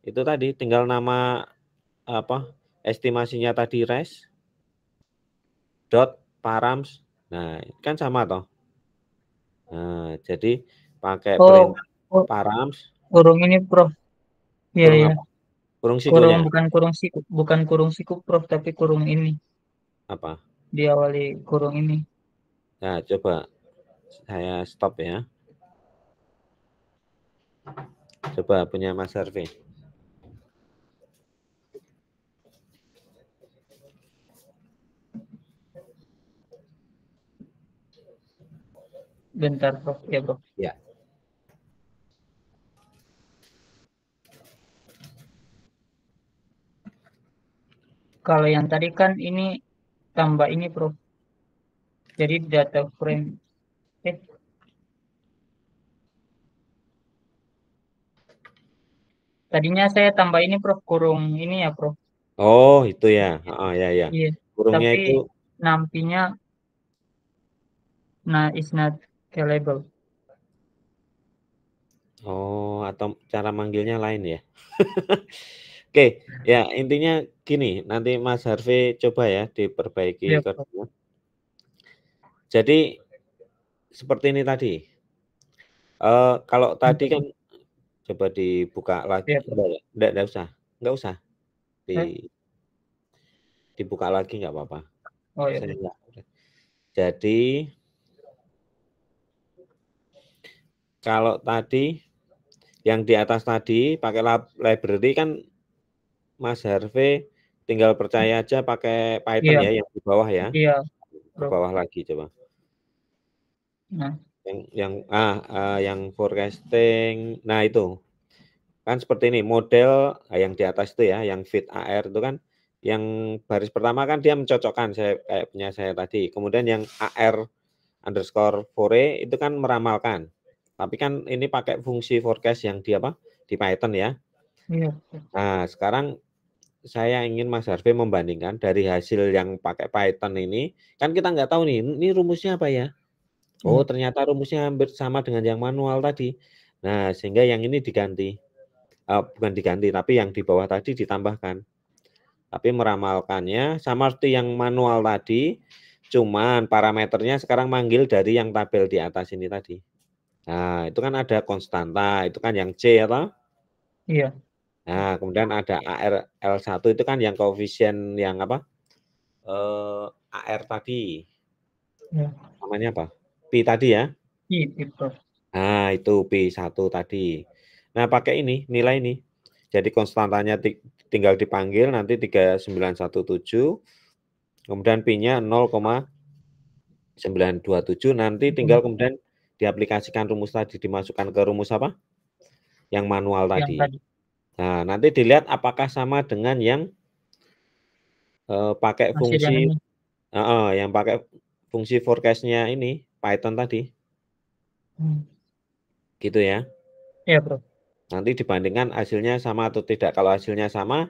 itu tadi tinggal nama apa? Estimasinya tadi res dot params. Nah, kan sama toh. Nah, jadi pakai Oh, perintah oh, params, kurung ini Prof. Iya kurung ya. apa? Kurung Kurung sikonya bukan kurung sikup Prof, tapi kurung ini. apa? Diawali kurung ini. Nah, coba saya stop ya. Coba punya Mas Harvey. Bentar Prof. Ya Prof. Ya. Kalau yang tadi kan ini tambah ini Prof. Jadi data frame. Eh, tadinya saya tambah ini Prof. Kurung ini ya Prof. Oh, itu ya. Oh, ya ya. Iya. Kurungnya Tapi itu nampinya is not scalable. oh, atau cara manggilnya lain ya. Oke, ya intinya gini, nanti Mas Harvey coba ya diperbaiki Iya Prof. kodenya. Jadi seperti ini tadi. Kalau tadi kan coba dibuka lagi. Iya Prof. Enggak usah. Enggak usah. Di Eh, dibuka lagi nggak apa-apa. oh ya Saya Prof. enggak. Jadi kalau tadi yang di atas tadi pakai library kan Mas Harvey tinggal percaya aja pakai Python Iya, ya yang di bawah ya. iya Ke Prof. bawah lagi coba. Nah, Yang forecasting. Nah, itu. Kan seperti ini model yang di atas itu ya, yang fit AR itu kan yang baris pertama kan dia mencocokkan saya kayak punya saya tadi. Kemudian yang AR underscore fore itu kan meramalkan. Tapi kan ini pakai fungsi forecast yang di apa? Di Python ya. iya Prof. Nah, sekarang saya ingin Mas Harvey membandingkan dari hasil yang pakai Python ini, kan kita nggak tahu nih, ini rumusnya apa ya? Oh, Iya, ternyata rumusnya hampir sama dengan yang manual tadi. Nah, sehingga yang ini diganti. Bukan diganti, tapi yang di bawah tadi ditambahkan. Tapi meramalkannya sama seperti yang manual tadi, cuman parameternya sekarang manggil dari yang tabel di atas ini tadi. Nah, itu kan ada konstanta, itu kan yang C atau? iya, Nah, kemudian ada ARL1 itu kan yang koefisien yang apa? AR tadi. iya. Namanya apa? Pi tadi ya. Iya Prof. Nah, itu Pi1 tadi. Nah, pakai ini, nilai ini. Jadi konstantanya tinggal dipanggil nanti 3917, kemudian Pi-nya 0,927, nanti tinggal kemudian diaplikasikan rumus tadi, dimasukkan ke rumus apa? Yang manual Yang tadi. tadi. Nah, nanti dilihat apakah sama dengan yang pakai Masih yang fungsi ini. yang pakai fungsi forecast-nya ini Python tadi. Hmm. Gitu ya. Iya Prof. Nanti dibandingkan hasilnya sama atau tidak. Kalau hasilnya sama,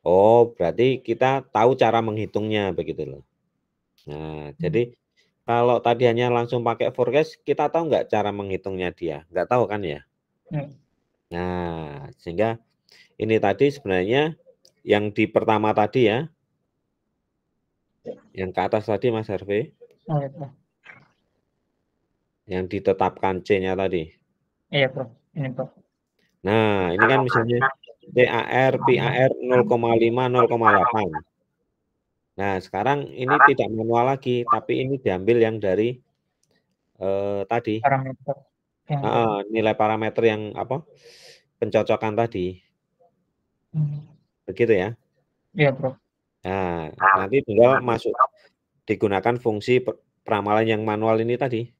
oh berarti kita tahu cara menghitungnya begitu loh. Nah, Hmm. jadi kalau tadi hanya langsung pakai forecast, kita tahu nggak cara menghitungnya dia? Nggak tahu kan ya? Iya. Nah, sehingga ini tadi sebenarnya yang di pertama tadi ya, yang ke atas tadi Mas Harvey, Oh ya Prof. yang ditetapkan C-nya tadi. Iya Prof. Ini Prof. Nah, ini kan misalnya CAR, PAR 0,5, 0,8. Nah, sekarang ini tidak manual lagi, tapi ini diambil yang dari tadi Parameter yang tadi. nilai parameter yang apa pencocokan tadi, Hmm. begitu ya. Iya Prof. Nah, nanti tinggal masuk digunakan fungsi peramalan yang manual ini tadi.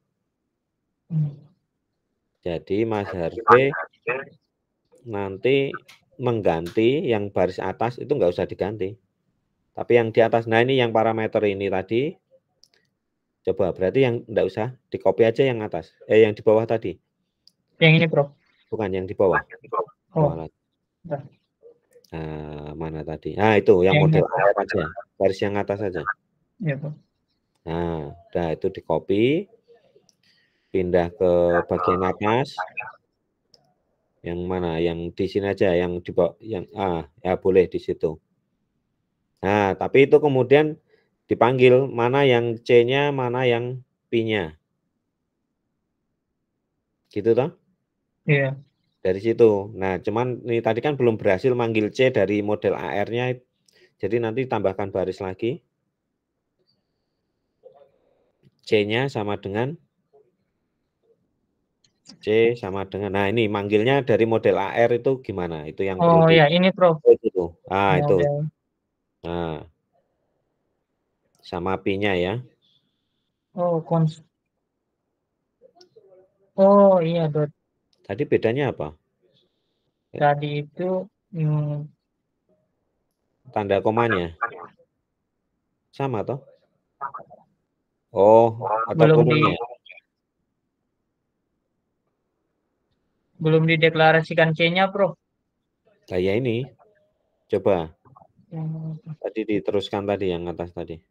Hmm. Jadi Mas Harvey nanti mengganti yang baris atas itu nggak usah diganti. Tapi yang di atas, nah ini yang parameter ini tadi, coba berarti yang nggak usah, di copy aja yang atas, yang di bawah tadi. Yang ini, Prof. Bukan yang di bawah. Oh, Bawah lagi. bentar. Mana tadi? Itu yang Yang ini, model Prof. AR aja, garis yang atas saja. Iya, Prof. Nah, udah itu di copy, pindah ke bagian atas. Yang mana? Yang di sini aja, yang di bawah, yang ya boleh di situ. Nah, tapi itu kemudian dipanggil mana yang C-nya, mana yang P-nya. Gitu toh? Iya. Dari situ. Nah, cuman ini tadi kan belum berhasil manggil C dari model AR-nya. Jadi nanti tambahkan baris lagi. C-nya sama dengan C sama dengan. Nah, ini manggilnya dari model AR itu gimana? Itu yang perlu Oh di ya, ini, Prof. itu. Itu. Model. Nah, sama P-nya ya. Oh, Oh iya, Dot. Tadi bedanya apa? Tadi itu Tanda komanya sama toh? Oh, atau belum kurungnya. belum dideklarasikan C-nya, Prof. Nah, ya ini. Coba Hmm. tadi diteruskan tadi yang atas tadi.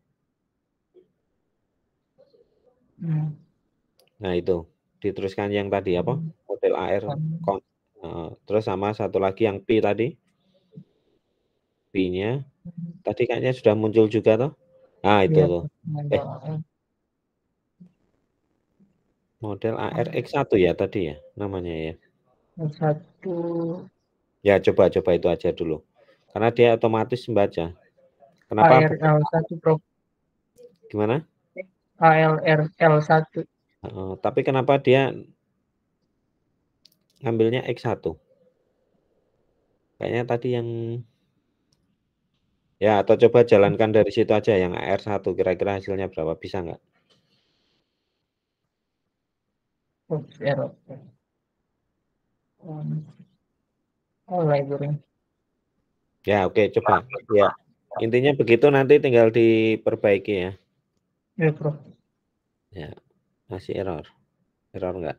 Nah, itu diteruskan yang tadi apa? Model AR terus sama satu lagi yang P tadi. P-nya tadi kayaknya sudah muncul juga toh? Itu Iya, tuh. model Model AR X1 ya tadi ya namanya ya. satu Ya coba itu aja dulu. Karena dia otomatis membaca. Kenapa bukan? ARL1, Prof. Gimana? ALRL1. Tapi kenapa dia ngambilnya X1? Kayaknya tadi yang ya atau coba jalankan dari situ aja yang AR1 kira-kira hasilnya berapa? Bisa nggak? Oops, error. Oh, library. Ya oke coba. Ya intinya begitu nanti tinggal diperbaiki ya. Ya, Prof. Ya masih error. Error nggak?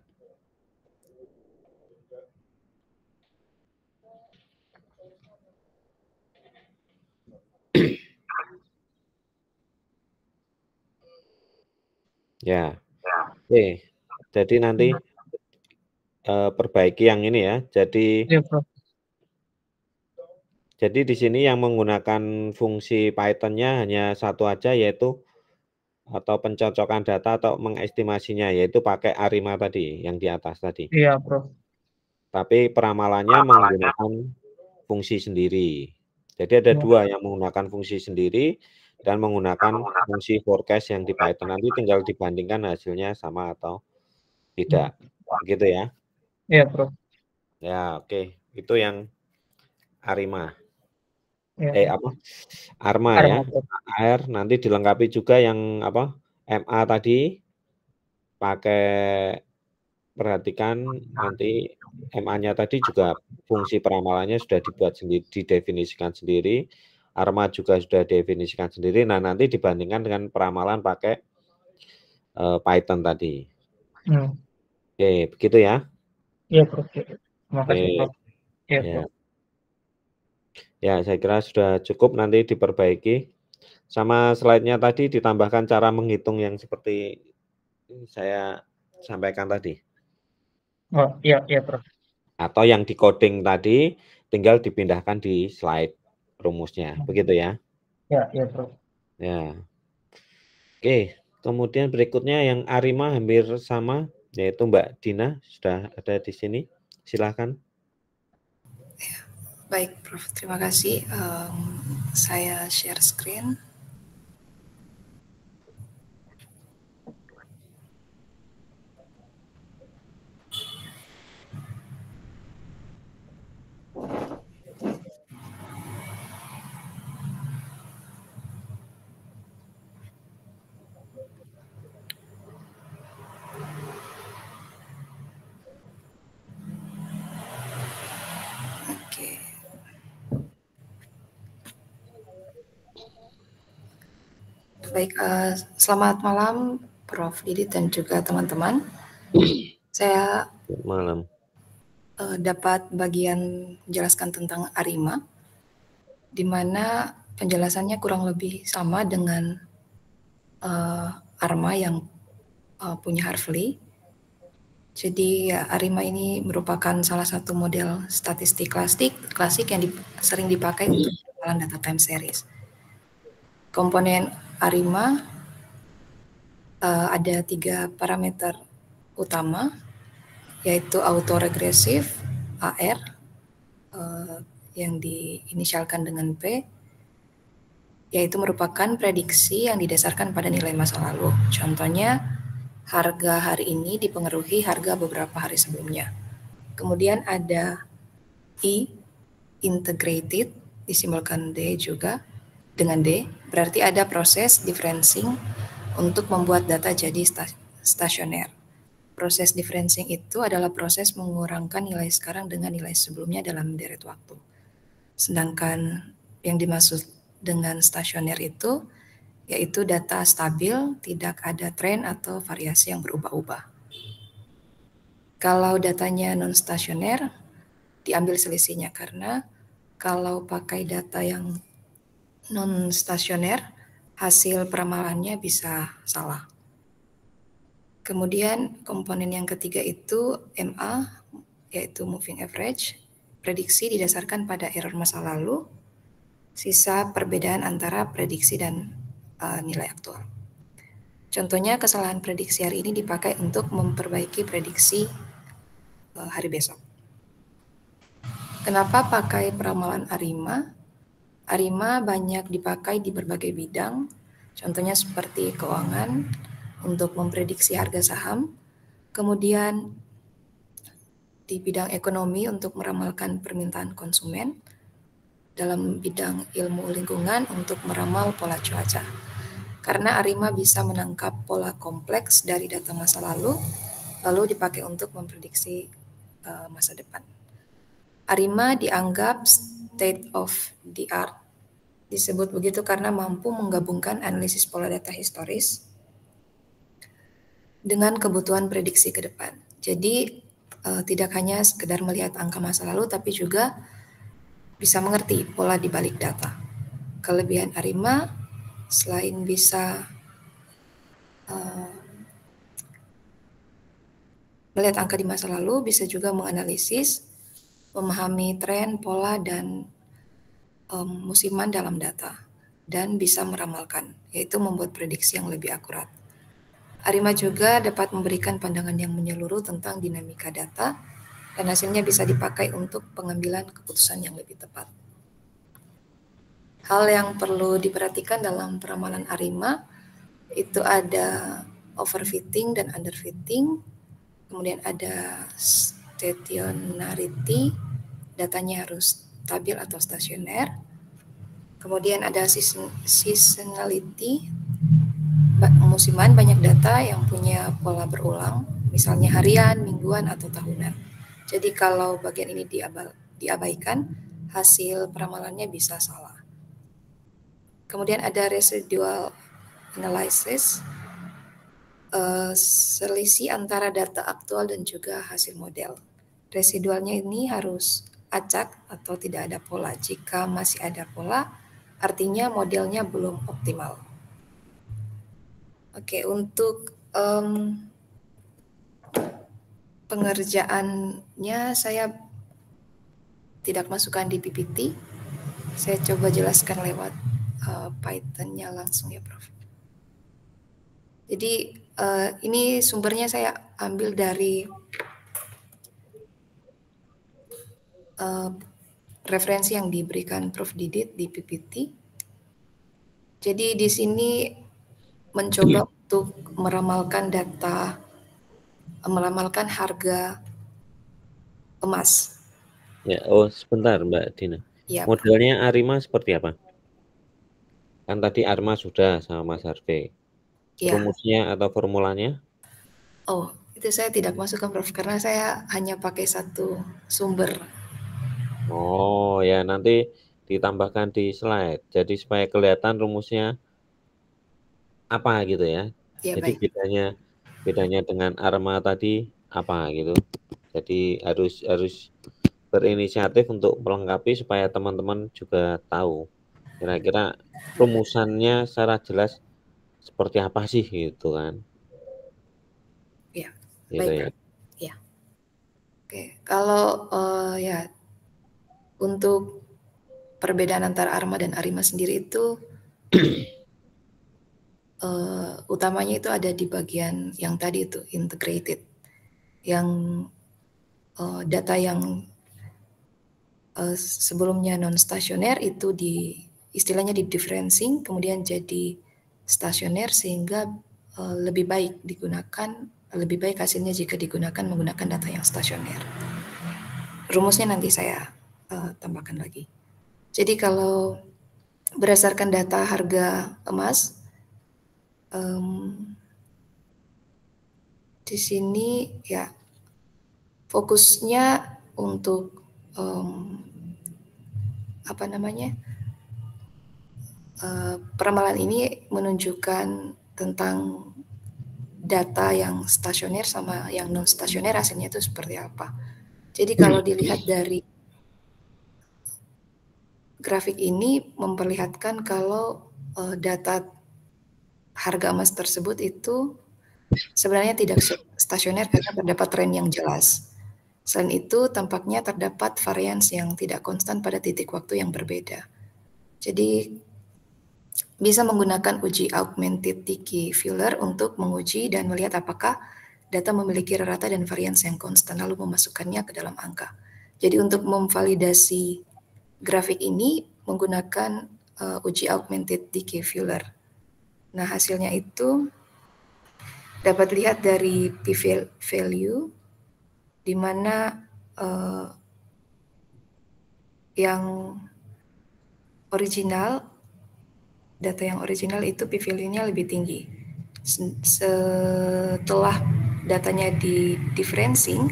Ya. Oke. Jadi nanti perbaiki yang ini ya. Ya, Prof. Jadi di sini yang menggunakan fungsi Python-nya hanya satu aja yaitu atau pencocokan data atau mengestimasinya yaitu pakai ARIMA tadi yang di atas tadi. Iya, Prof. Tapi peramalannya menggunakan fungsi sendiri. Jadi ada Ya. dua yang menggunakan fungsi sendiri dan menggunakan fungsi forecast yang di Python. Nanti tinggal dibandingkan hasilnya sama atau tidak. Begitu ya. Ya, Prof. Ya, oke. Itu yang ARIMA. Ya. Apa? ARMA ya. Arma, Prof. AR nanti dilengkapi juga yang apa? MA tadi pakai perhatikan nanti MA-nya tadi juga fungsi peramalannya sudah dibuat sendiri, didefinisikan sendiri. ARMA juga sudah definisikan sendiri. Nah, nanti dibandingkan dengan peramalan pakai Python tadi. Oke, begitu ya. Iya, Prof. Terima kasih, Oke, Prof. Iya, ya. Prof. Ya, saya kira sudah cukup nanti diperbaiki. Sama slide-nya tadi ditambahkan cara menghitung yang seperti saya sampaikan tadi. Oh, iya, iya, Prof. Atau yang di coding tadi tinggal dipindahkan di slide rumusnya. Begitu ya. Ya, iya, Prof. Ya. Oke, kemudian berikutnya yang ARIMA hampir sama yaitu Mbak Dina sudah ada di sini. Silakan. Baik, Prof. Terima kasih. Saya share screen. Oke. Baik, selamat malam Prof. Didi dan juga teman-teman. Saya Malam. dapat bagian menjelaskan tentang ARIMA, di mana penjelasannya kurang lebih sama dengan ARMA yang punya Harvey. Jadi ya, ARIMA ini merupakan salah satu model statistik klasik yang sering dipakai untuk pengenalan data time series. Komponen ARIMA ada 3 parameter utama, yaitu autoregresif, AR, yang diinisialkan dengan P, yaitu merupakan prediksi yang didasarkan pada nilai masa lalu. Contohnya, harga hari ini dipengaruhi harga beberapa hari sebelumnya. Kemudian ada I, integrated, disimbolkan D juga dengan D, berarti ada proses differencing untuk membuat data jadi stasioner. Proses differencing itu adalah proses mengurangkan nilai sekarang dengan nilai sebelumnya dalam deret waktu. Sedangkan yang dimaksud dengan stasioner itu yaitu data stabil, tidak ada tren atau variasi yang berubah-ubah. Kalau datanya non-stasioner, diambil selisihnya, karena kalau pakai data yang non-stasioner, hasil peramalannya bisa salah. Kemudian komponen yang ketiga itu MA, yaitu moving average, prediksi didasarkan pada error masa lalu, sisa perbedaan antara prediksi dan nilai aktual. Contohnya kesalahan prediksi hari ini dipakai untuk memperbaiki prediksi hari besok. Kenapa pakai peramalan ARIMA? ARIMA banyak dipakai di berbagai bidang, contohnya seperti keuangan untuk memprediksi harga saham, kemudian di bidang ekonomi untuk meramalkan permintaan konsumen, dalam bidang ilmu lingkungan untuk meramal pola cuaca. Karena ARIMA bisa menangkap pola kompleks dari data masa lalu dipakai untuk memprediksi masa depan. ARIMA dianggap state of the art, disebut begitu karena mampu menggabungkan analisis pola data historis dengan kebutuhan prediksi ke depan. Jadi tidak hanya sekedar melihat angka masa lalu, tapi juga bisa mengerti pola di balik data. Kelebihan ARIMA selain bisa melihat angka di masa lalu, bisa juga menganalisis, memahami tren, pola, dan musiman dalam data, dan bisa meramalkan, yaitu membuat prediksi yang lebih akurat. ARIMA juga dapat memberikan pandangan yang menyeluruh tentang dinamika data, dan hasilnya bisa dipakai untuk pengambilan keputusan yang lebih tepat. Hal yang perlu diperhatikan dalam peramalan ARIMA itu ada overfitting dan underfitting, kemudian ada stationarity, datanya harus stabil atau stasioner, kemudian ada seasonality, musiman, banyak data yang punya pola berulang, misalnya harian, mingguan, atau tahunan. Jadi kalau bagian ini diabaikan, hasil peramalannya bisa salah. Kemudian ada residual analysis, selisih antara data aktual dan juga hasil model. Residualnya ini harus acak atau tidak ada pola. Jika masih ada pola, artinya modelnya belum optimal. Oke, untuk pengerjaannya saya tidak masukkan di PPT. Saya coba jelaskan lewat Python-nya langsung ya, Prof. Jadi ini sumbernya saya ambil dari referensi yang diberikan Prof Didit di PPT. Jadi di sini mencoba untuk meramalkan data, meramalkan harga emas. Ya, sebentar Mbak Dina. Ya, modelnya ARIMA seperti apa? Kan tadi ARMA sudah sama Mas Harvey. ya. Rumusnya atau formulanya? Oh, itu saya tidak masukkan, Prof, karena saya hanya pakai satu sumber. Oh ya, nanti ditambahkan di slide. Jadi supaya kelihatan rumusnya apa gitu ya. Ya, Jadi baik. bedanya dengan ARMA tadi apa gitu. Jadi harus berinisiatif untuk melengkapi supaya teman-teman juga tahu kira-kira rumusannya secara jelas seperti apa sih gitu kan. Ya, Gitu baik. ya. Ya. Oke, kalau ya untuk perbedaan antara ARMA dan ARIMA sendiri itu utamanya itu ada di bagian yang tadi itu integrated, yang data yang sebelumnya non stasioner itu istilahnya di differencing kemudian jadi stasioner sehingga lebih baik hasilnya jika digunakan menggunakan data yang stasioner. Rumusnya nanti saya tambahkan lagi. Jadi kalau berdasarkan data harga emas, di sini ya fokusnya untuk peramalan ini menunjukkan tentang data yang stasioner sama yang non stasioner hasilnya itu seperti apa. Jadi kalau dilihat dari grafik ini memperlihatkan kalau data harga emas tersebut itu sebenarnya tidak stasioner karena terdapat tren yang jelas. Selain itu, tampaknya terdapat varians yang tidak konstan pada titik waktu yang berbeda. Jadi, bisa menggunakan uji augmented decay filler untuk menguji dan melihat apakah data memiliki rata dan varians yang konstan, lalu memasukkannya ke dalam angka. Jadi, untuk memvalidasi grafik ini menggunakan uji augmented decay filler. Nah, hasilnya itu dapat lihat dari p-value, di mana yang original, data yang original itu p-value-nya lebih tinggi. Setelah datanya di differencing,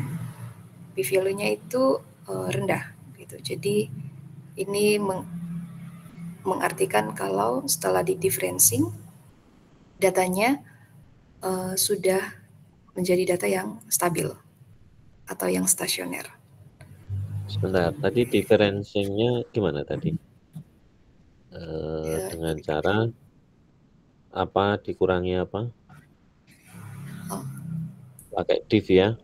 p-value-nya itu rendah gitu. Jadi ini mengartikan kalau setelah di differencing datanya sudah menjadi data yang stabil atau yang stasioner. Sebentar, tadi differencing-nya gimana tadi? Dengan cara apa, dikurangi apa? Pakai div ya.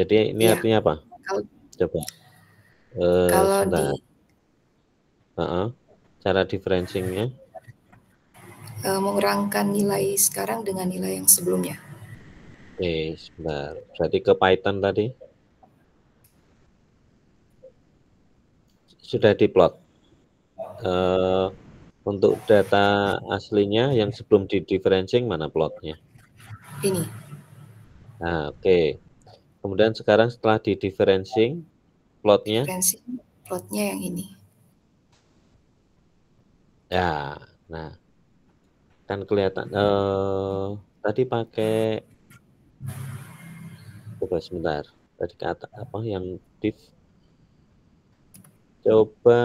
Jadi ini ya, artinya apa? Coba. Kalau sebentar. Cara differencing-nya? Mengurangkan nilai sekarang dengan nilai yang sebelumnya. Oke, sebentar. Berarti ke Python tadi sudah diplot. Untuk data aslinya yang sebelum di differencing mana plotnya? Ini. Nah, oke. Kemudian sekarang setelah di differencing, plotnya? Differencing, plotnya yang ini. Ya, nah. Kan kelihatan. Tadi pakai, coba sebentar. Tadi kata apa yang div? Coba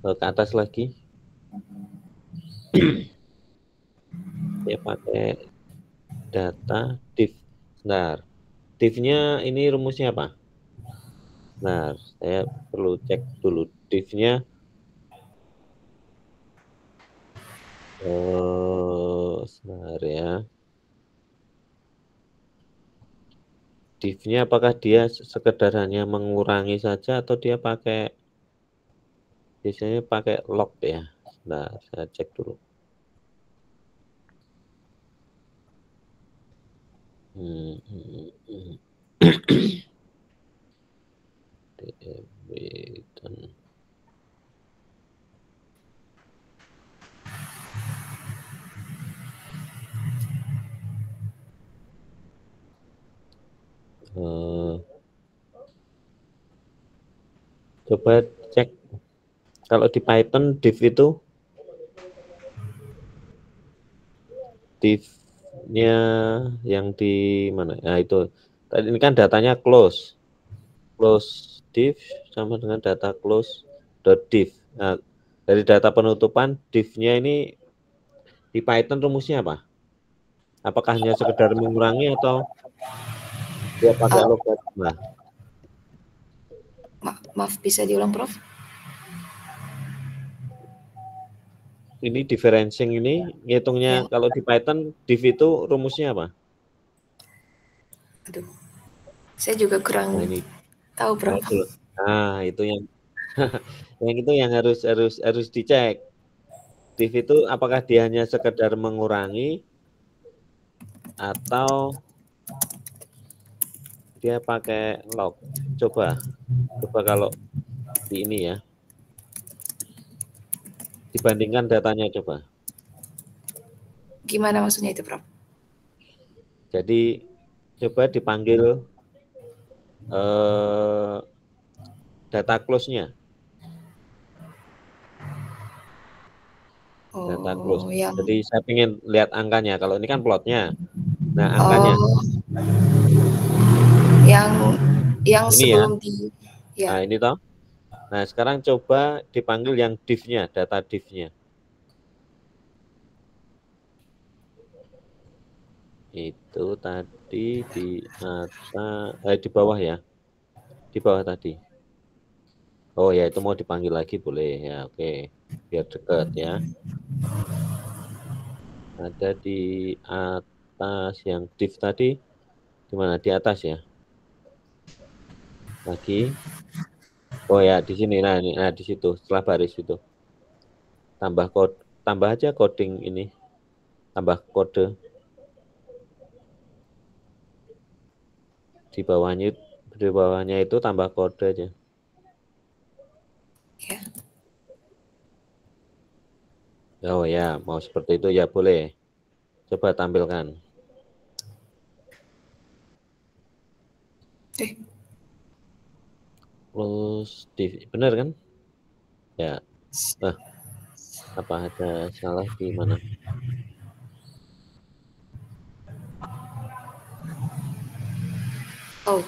ke atas lagi. Ya pakai data div. Nah, div-nya ini rumusnya apa? Nah, saya perlu cek dulu div-nya. Sebentar ya. Div-nya apakah dia sekedar hanya mengurangi saja atau dia pakai, biasanya pakai log ya. Nah, saya cek dulu. Coba cek kalau di Python div itu div-nya yang di mana? Nah, itu tadi ini kan datanya close div sama dengan data close dot div. Nah, dari data penutupan div-nya ini di Python rumusnya apa? Apakah hanya sekedar mengurangi atau dia pakai logaritma? Maaf, bisa diulang, Prof? Ini differencing ini ngitungnya kalau di Python div itu rumusnya apa? Aduh, saya juga kurang tahu, Prof. Nah, itu yang yang itu yang harus dicek. Div itu apakah dia hanya sekedar mengurangi atau dia pakai log? Coba kalau di ini ya. Dibandingkan datanya coba. Gimana maksudnya itu, Prof? Jadi coba dipanggil data close-nya. Data close. Jadi saya ingin lihat angkanya. Kalau ini kan plotnya. Nah, angkanya. Yang ini sebelum ya. Nah, ini toh. Nah, sekarang coba dipanggil yang div-nya, data div-nya. Itu tadi di atas, di bawah ya. Di bawah tadi. Oh ya, itu mau dipanggil lagi boleh ya. Oke. Biar dekat ya. Ada di atas yang div tadi. Di mana? Di atas ya. Lagi. Oh ya, di sini. Nah, ini, di situ setelah baris itu. Tambah aja coding ini. Tambah kode. Di bawahnya itu tambah kode aja. Ya. Oh ya, mau seperti itu ya boleh. Coba tampilkan. Plus benar kan? Ya. Apa ada salah di mana? Oh.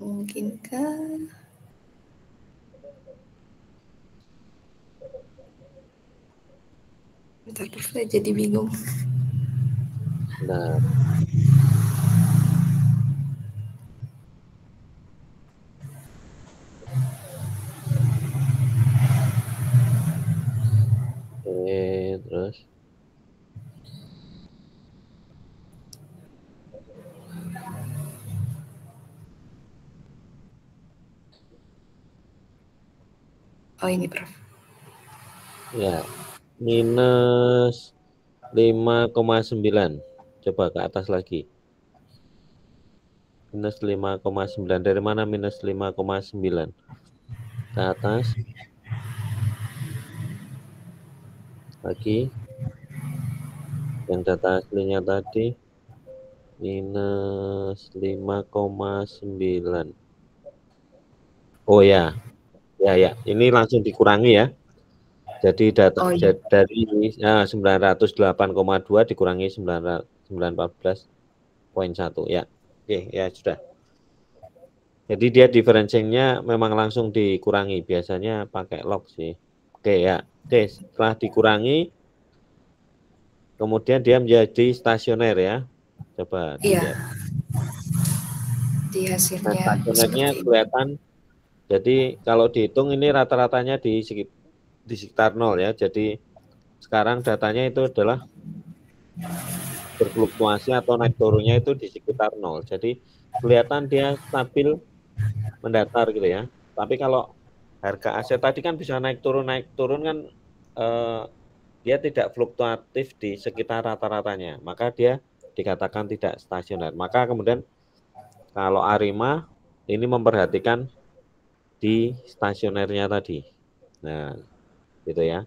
Mungkinkah? Bentar, Prof, saya jadi bingung. Nah. Oke, terus. Oh, ini, Prof. Ya, minus 5,9. Coba ke atas lagi. Minus 5,9. Dari mana minus 5,9? Ke atas. Lagi. Yang data aslinya tadi. Minus 5,9. Oh ya. Ya. Ini langsung dikurangi ya. Jadi data dari 908,2 dikurangi 914,1 ya. Oke, ya sudah. Jadi dia differencingnya memang langsung dikurangi, biasanya pakai log sih. Oke ya. Oke, setelah dikurangi kemudian dia menjadi stasioner ya. Coba dilihat. Di hasilnya stasionernya kelihatan. Jadi kalau dihitung ini rata-ratanya di sekitar 0 ya. Jadi sekarang datanya itu adalah berfluktuasi atau naik turunnya itu di sekitar 0. Jadi kelihatan dia stabil mendatar gitu ya. Tapi kalau harga aset tadi kan bisa naik turun kan dia tidak fluktuatif di sekitar rata-ratanya. Maka dia dikatakan tidak stasioner. Maka kemudian kalau Arima ini memperhatikan di stasionernya tadi. Nah, gitu ya.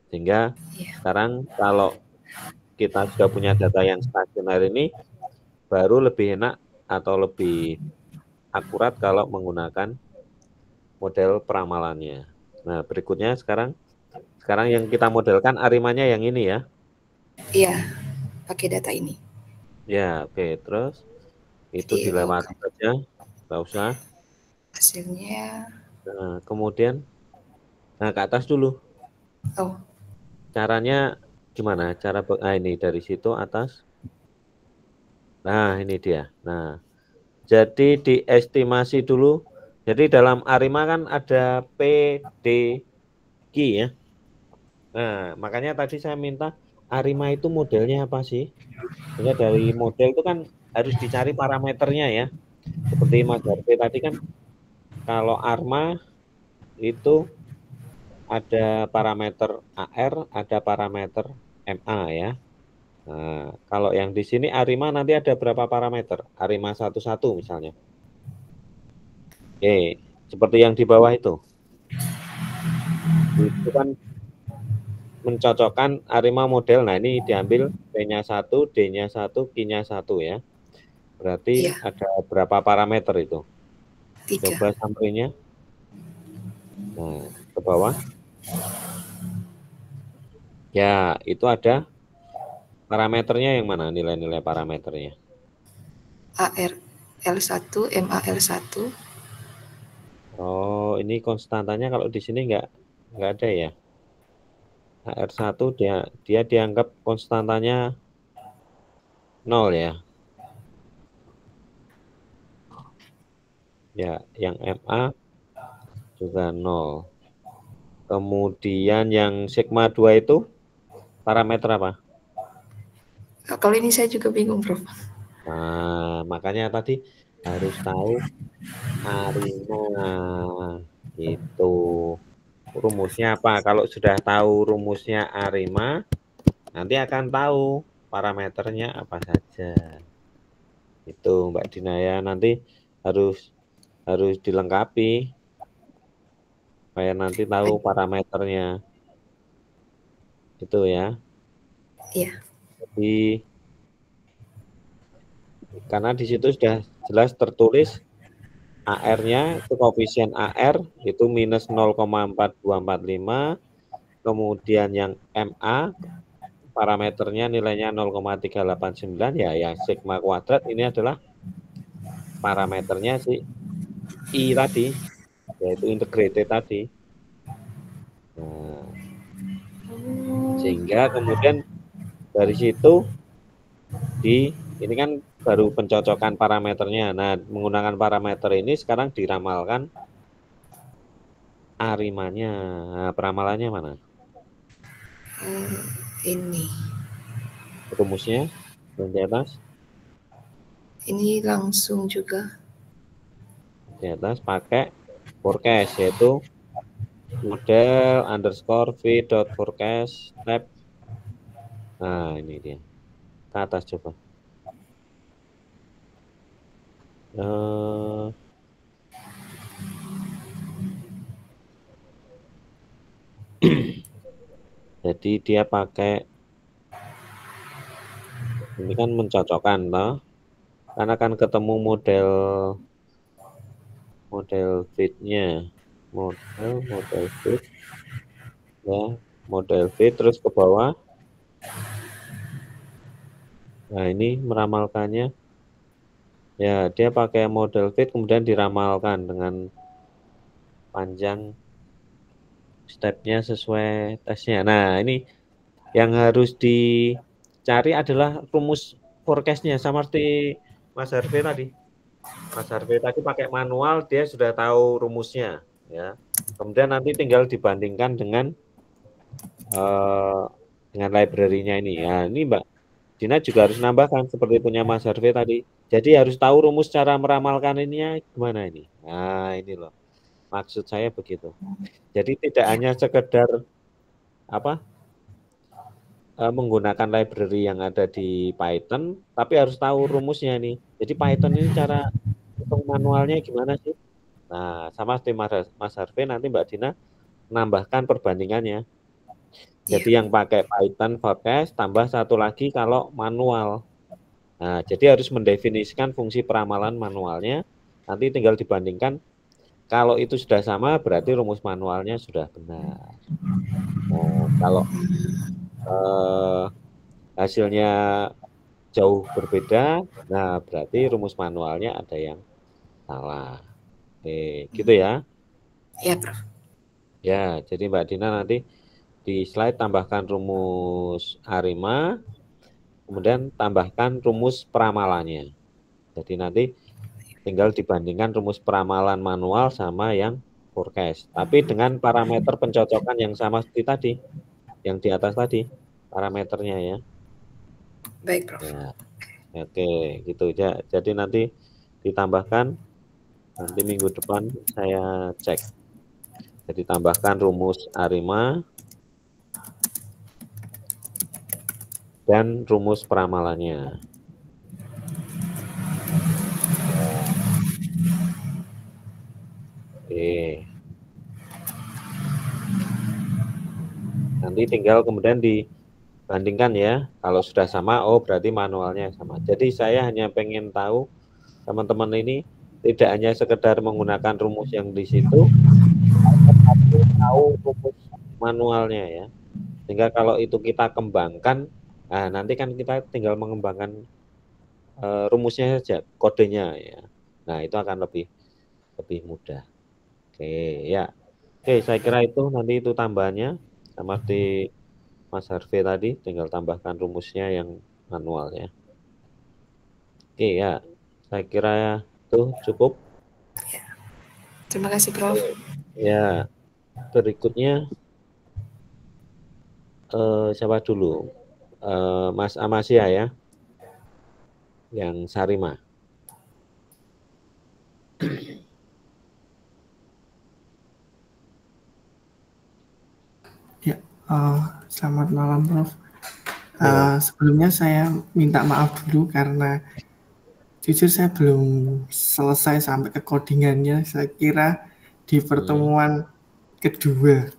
Sehingga sekarang kalau kita sudah punya data yang stasioner ini baru lebih enak atau lebih akurat kalau menggunakan model peramalannya. Nah, berikutnya sekarang yang kita modelkan Arimanya yang ini ya. Iya, pakai data ini. Ya, oke. Terus itu dilewati saja. Nggak usah. Hasilnya. Nah, kemudian, nah ke atas dulu. Oh. Caranya gimana? Ini dari situ atas. Nah, ini dia. Nah, jadi diestimasi dulu. Jadi dalam ARIMA kan ada P, D, Q ya. Nah, makanya tadi saya minta ARIMA itu modelnya apa sih? Sehingga dari model itu kan harus dicari parameternya ya. Seperti Mas Harvey tadi kan, kalau ARMA itu ada parameter AR, ada parameter MA ya. Nah, kalau yang di sini ARIMA nanti ada berapa parameter? ARIMA 11 misalnya. Oke, seperti yang di bawah itu. Itu kan mencocokkan ARIMA model. Nah, ini diambil P-nya 1, D-nya 1, Q-nya 1 ya. Berarti Iya. ada berapa parameter itu? 3. Coba sampainya. Nah, ke bawah. Ya, itu ada parameternya yang mana? Nilai-nilai parameternya. AR L1, MAL1. Oh, ini konstantanya kalau di sini nggak ada ya. AR1 dia dianggap konstantanya 0 ya. Ya, yang MA juga 0. Kemudian yang sigma 2 itu parameter apa? Kalau ini saya juga bingung, Prof. Nah, makanya tadi harus tahu ARIMA. Itu rumusnya apa? Kalau sudah tahu rumusnya ARIMA, nanti akan tahu parameternya apa saja. Itu Mbak Dinaya nanti harus dilengkapi supaya nanti tahu parameternya. Itu ya. Iya. Jadi karena di situ sudah jelas tertulis AR-nya itu koefisien AR itu minus 0,4245, kemudian yang MA parameternya nilainya 0,389 ya, yang sigma kuadrat ini adalah parameternya si I tadi, yaitu integrated tadi. Nah, sehingga kemudian dari situ ini kan baru pencocokan parameternya. Nah, menggunakan parameter ini sekarang diramalkan ARIMA-nya. Nah, peramalannya mana? Ini. Rumusnya yang di atas. Ini langsung juga. Di atas pakai forecast, yaitu model underscore v.forecast tab. Nah, ini dia. Ke atas coba. Jadi dia pakai ini kan mencocokkan toh. Karena kan ketemu model fit-nya. Model fit. Ya, model fit terus ke bawah. Nah, ini meramalkannya. Ya, dia pakai model fit kemudian diramalkan dengan panjang stepnya sesuai tesnya. Nah, ini yang harus dicari adalah rumus forecast-nya sama seperti Mas Harvey tadi. Mas Harvey tadi pakai manual, dia sudah tahu rumusnya, ya. Kemudian nanti tinggal dibandingkan dengan library-nya ini. Ya, ini Mbak Dina juga harus nambahkan seperti punya Mas Harvey tadi. Jadi harus tahu rumus cara meramalkan ininya gimana ini. Nah, ini loh. Maksud saya begitu. Jadi tidak hanya sekedar menggunakan library yang ada di Python, tapi harus tahu rumusnya nih. Jadi Python ini cara hitung manualnya gimana sih? Nah, sama seperti Mas Harvey nanti Mbak Dina menambahkan perbandingannya. Jadi yang pakai Python forecast tambah satu lagi kalau manual. Nah, jadi harus mendefinisikan fungsi peramalan manualnya. Nanti tinggal dibandingkan. Kalau itu sudah sama, berarti rumus manualnya sudah benar. Nah, kalau hasilnya jauh berbeda, nah berarti rumus manualnya ada yang salah. Oke, gitu ya. Ya, Prof. Ya, jadi Mbak Dina nanti di slide tambahkan rumus ARIMA, kemudian tambahkan rumus peramalannya. Jadi nanti tinggal dibandingkan rumus peramalan manual sama yang forecast. Tapi dengan parameter pencocokan yang sama seperti tadi, yang di atas tadi, parameternya ya. Baik, Prof. Ya. Oke, gitu ya. Jadi nanti ditambahkan, nanti minggu depan saya cek. Jadi tambahkan rumus ARIMA dan rumus peramalannya. Oke. Nanti tinggal kemudian dibandingkan ya. Kalau sudah sama, oh berarti manualnya sama. Jadi saya hanya pengen tahu teman-teman ini tidak hanya sekedar menggunakan rumus yang di situ, tapi tahu rumus manualnya ya. Sehingga kalau itu kita kembangkan, nah nanti kan kita tinggal mengembangkan rumusnya saja, kodenya ya. Nah itu akan lebih mudah. Oke ya. Oke, saya kira itu nanti itu tambahannya sama di Mas Harvey tadi, tinggal tambahkan rumusnya yang manual ya. Oke ya, saya kira itu cukup. Terima kasih, Prof. Ya, berikutnya siapa dulu? Mas Amasya ya, yang Sarima. Ya, selamat malam, Prof. Sebelumnya saya minta maaf dulu karena jujur saya belum selesai sampai ke codingannya. Saya kira di pertemuan kedua.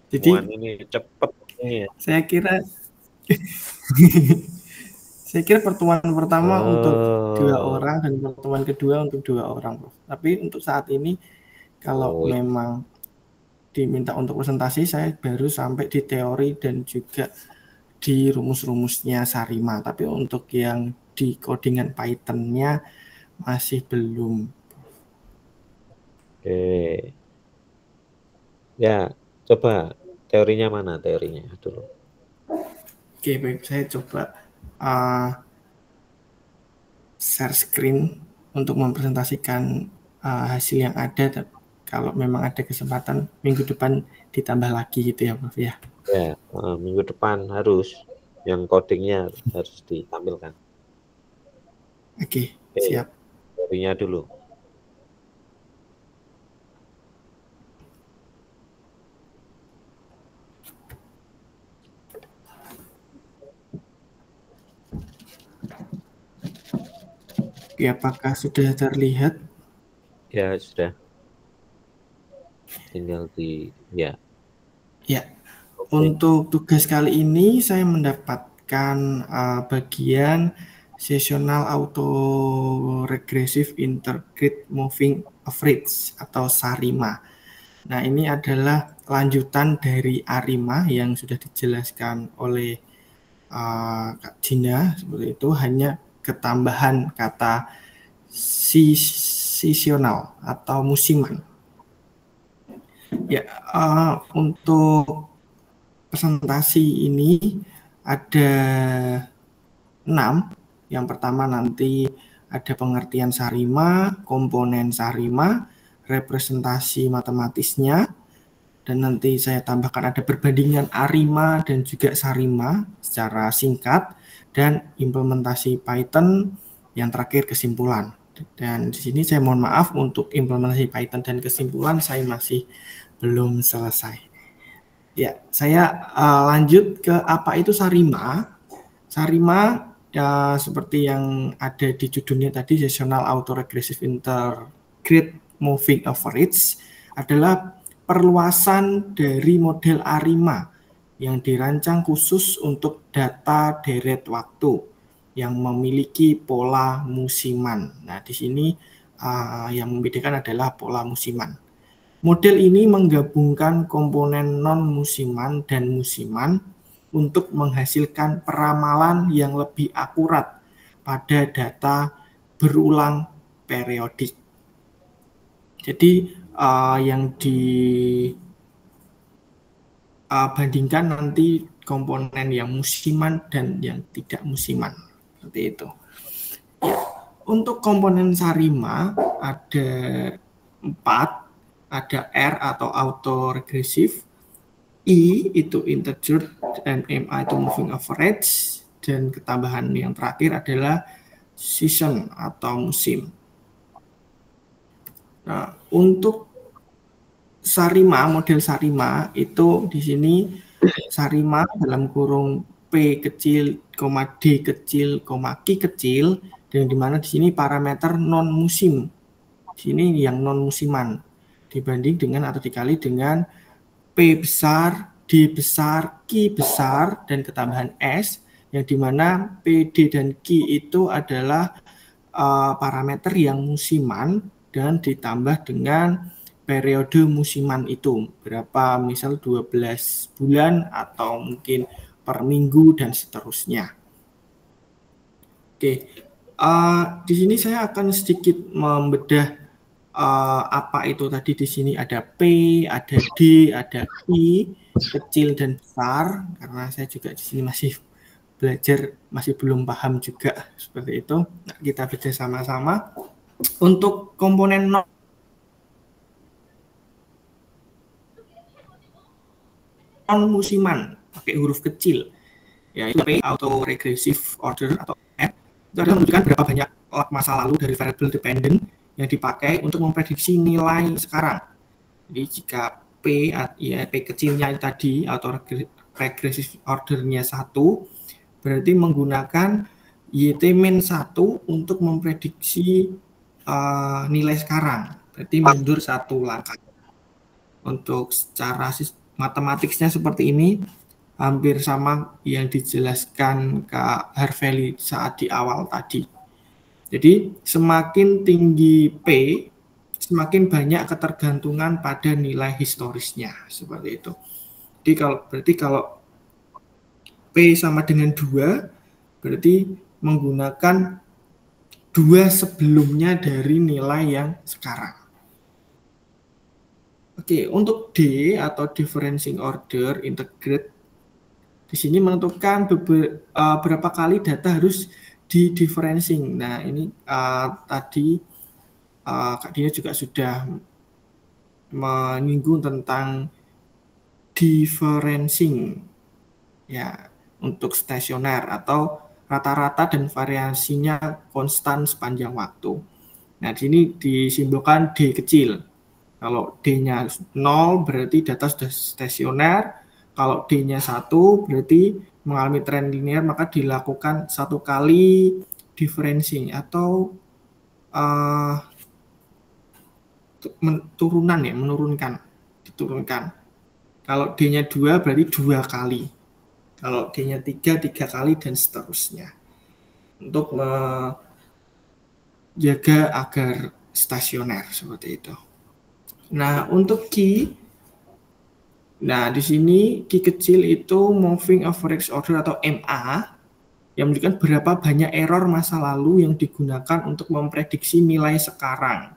Jadi ini cepet ini ya. Saya kira pertemuan pertama untuk 2 orang dan pertemuan kedua untuk 2 orang, Prof. Tapi untuk saat ini kalau memang diminta untuk presentasi, saya baru sampai di teori dan juga di rumus-rumusnya Sarima. Tapi untuk yang di codingan Python-nya masih belum. Oke. Ya, coba teorinya mana teorinya dulu. Oke, baik. Saya coba share screen untuk mempresentasikan hasil yang ada. Kalau memang ada kesempatan minggu depan ditambah lagi gitu ya, Prof ya. Ya, minggu depan harus yang codingnya harus ditampilkan. Oke, siap. Teorinya dulu. Oke, apakah sudah terlihat? Ya, sudah. Tinggal di ya. Ya. Untuk tugas kali ini saya mendapatkan bagian Seasonal Auto-Regressive Integrate Moving Average atau SARIMA. Nah, ini adalah lanjutan dari ARIMA yang sudah dijelaskan oleh Kak Dina, seperti itu, hanya ketambahan kata seasonal atau musiman. Ya, untuk presentasi ini ada 6. Yang pertama nanti ada pengertian SARIMA, komponen SARIMA, representasi matematisnya, dan nanti saya tambahkan ada perbandingan ARIMA dan juga SARIMA secara singkat, dan implementasi Python, yang terakhir kesimpulan. Dan di sini saya mohon maaf untuk implementasi Python dan kesimpulan saya masih belum selesai. Ya, saya lanjut ke apa itu SARIMA. SARIMA ya seperti yang ada di judulnya tadi, Seasonal Auto-Regressive Integrate Moving Average, adalah perluasan dari model ARIMA yang dirancang khusus untuk data deret waktu yang memiliki pola musiman. Nah, di sini yang membedakan adalah pola musiman. Model ini menggabungkan komponen non-musiman dan musiman untuk menghasilkan peramalan yang lebih akurat pada data berulang periodik. Jadi yang dibandingkan nanti komponen yang musiman dan yang tidak musiman, seperti itu. Ya, untuk komponen Sarima ada 4, ada R atau autoregressive, I itu integer, dan MA itu moving average, dan ketambahan yang terakhir adalah season atau musim. Nah, untuk Sarima, model Sarima itu di sini Sarima dalam kurung P kecil, D kecil, Q kecil, dan di mana di sini parameter non musim. Di sini yang non musiman dibanding dengan atau dikali dengan P besar, D besar, Q besar, dan ketambahan S, yang dimana P, D, dan Q itu adalah parameter yang musiman dan ditambah dengan periode musiman itu. Berapa, misal 12 bulan atau mungkin per minggu dan seterusnya. Oke, di sini saya akan sedikit membedah apa itu tadi. Di sini ada P, ada D, ada I, kecil dan besar, karena saya juga di sini masih belajar, masih belum paham juga seperti itu. Nah, kita baca sama-sama. Untuk komponen non musiman pakai huruf kecil, yaitu P autoregressive order atau F, itu adalah menunjukkan berapa banyak masa lalu dari variable dependent yang dipakai untuk memprediksi nilai sekarang. Jadi jika P, ya P kecilnya tadi atau regressive ordernya 1, berarti menggunakan YT-1 untuk memprediksi nilai sekarang. Berarti mundur 1 langkah. Untuk secara matematiknya seperti ini, hampir sama yang dijelaskan Kak Harveli saat di awal tadi. Jadi semakin tinggi P, semakin banyak ketergantungan pada nilai historisnya, seperti itu. Jadi berarti kalau P sama dengan 2, berarti menggunakan 2 sebelumnya dari nilai yang sekarang. Oke, untuk D atau differentiating order integrate, di sini menentukan berapa kali data harus di differentiating. Nah, ini tadi Kak Dina juga sudah menyinggung tentang differentiating, ya, untuk stasioner atau rata-rata dan variasinya konstan sepanjang waktu. Nah, di sini disimbolkan D kecil. Kalau D-nya 0 berarti data sudah stasioner. Kalau D-nya 1 berarti mengalami tren linear, maka dilakukan 1 kali differentiating atau diturunkan. Kalau D-nya 2 berarti 2 kali. Kalau D-nya 3 kali dan seterusnya. Untuk menjaga agar stasioner seperti itu. Nah, untuk Q, nah di sini Q kecil itu moving average order atau MA, yang menunjukkan berapa banyak error masa lalu yang digunakan untuk memprediksi nilai sekarang.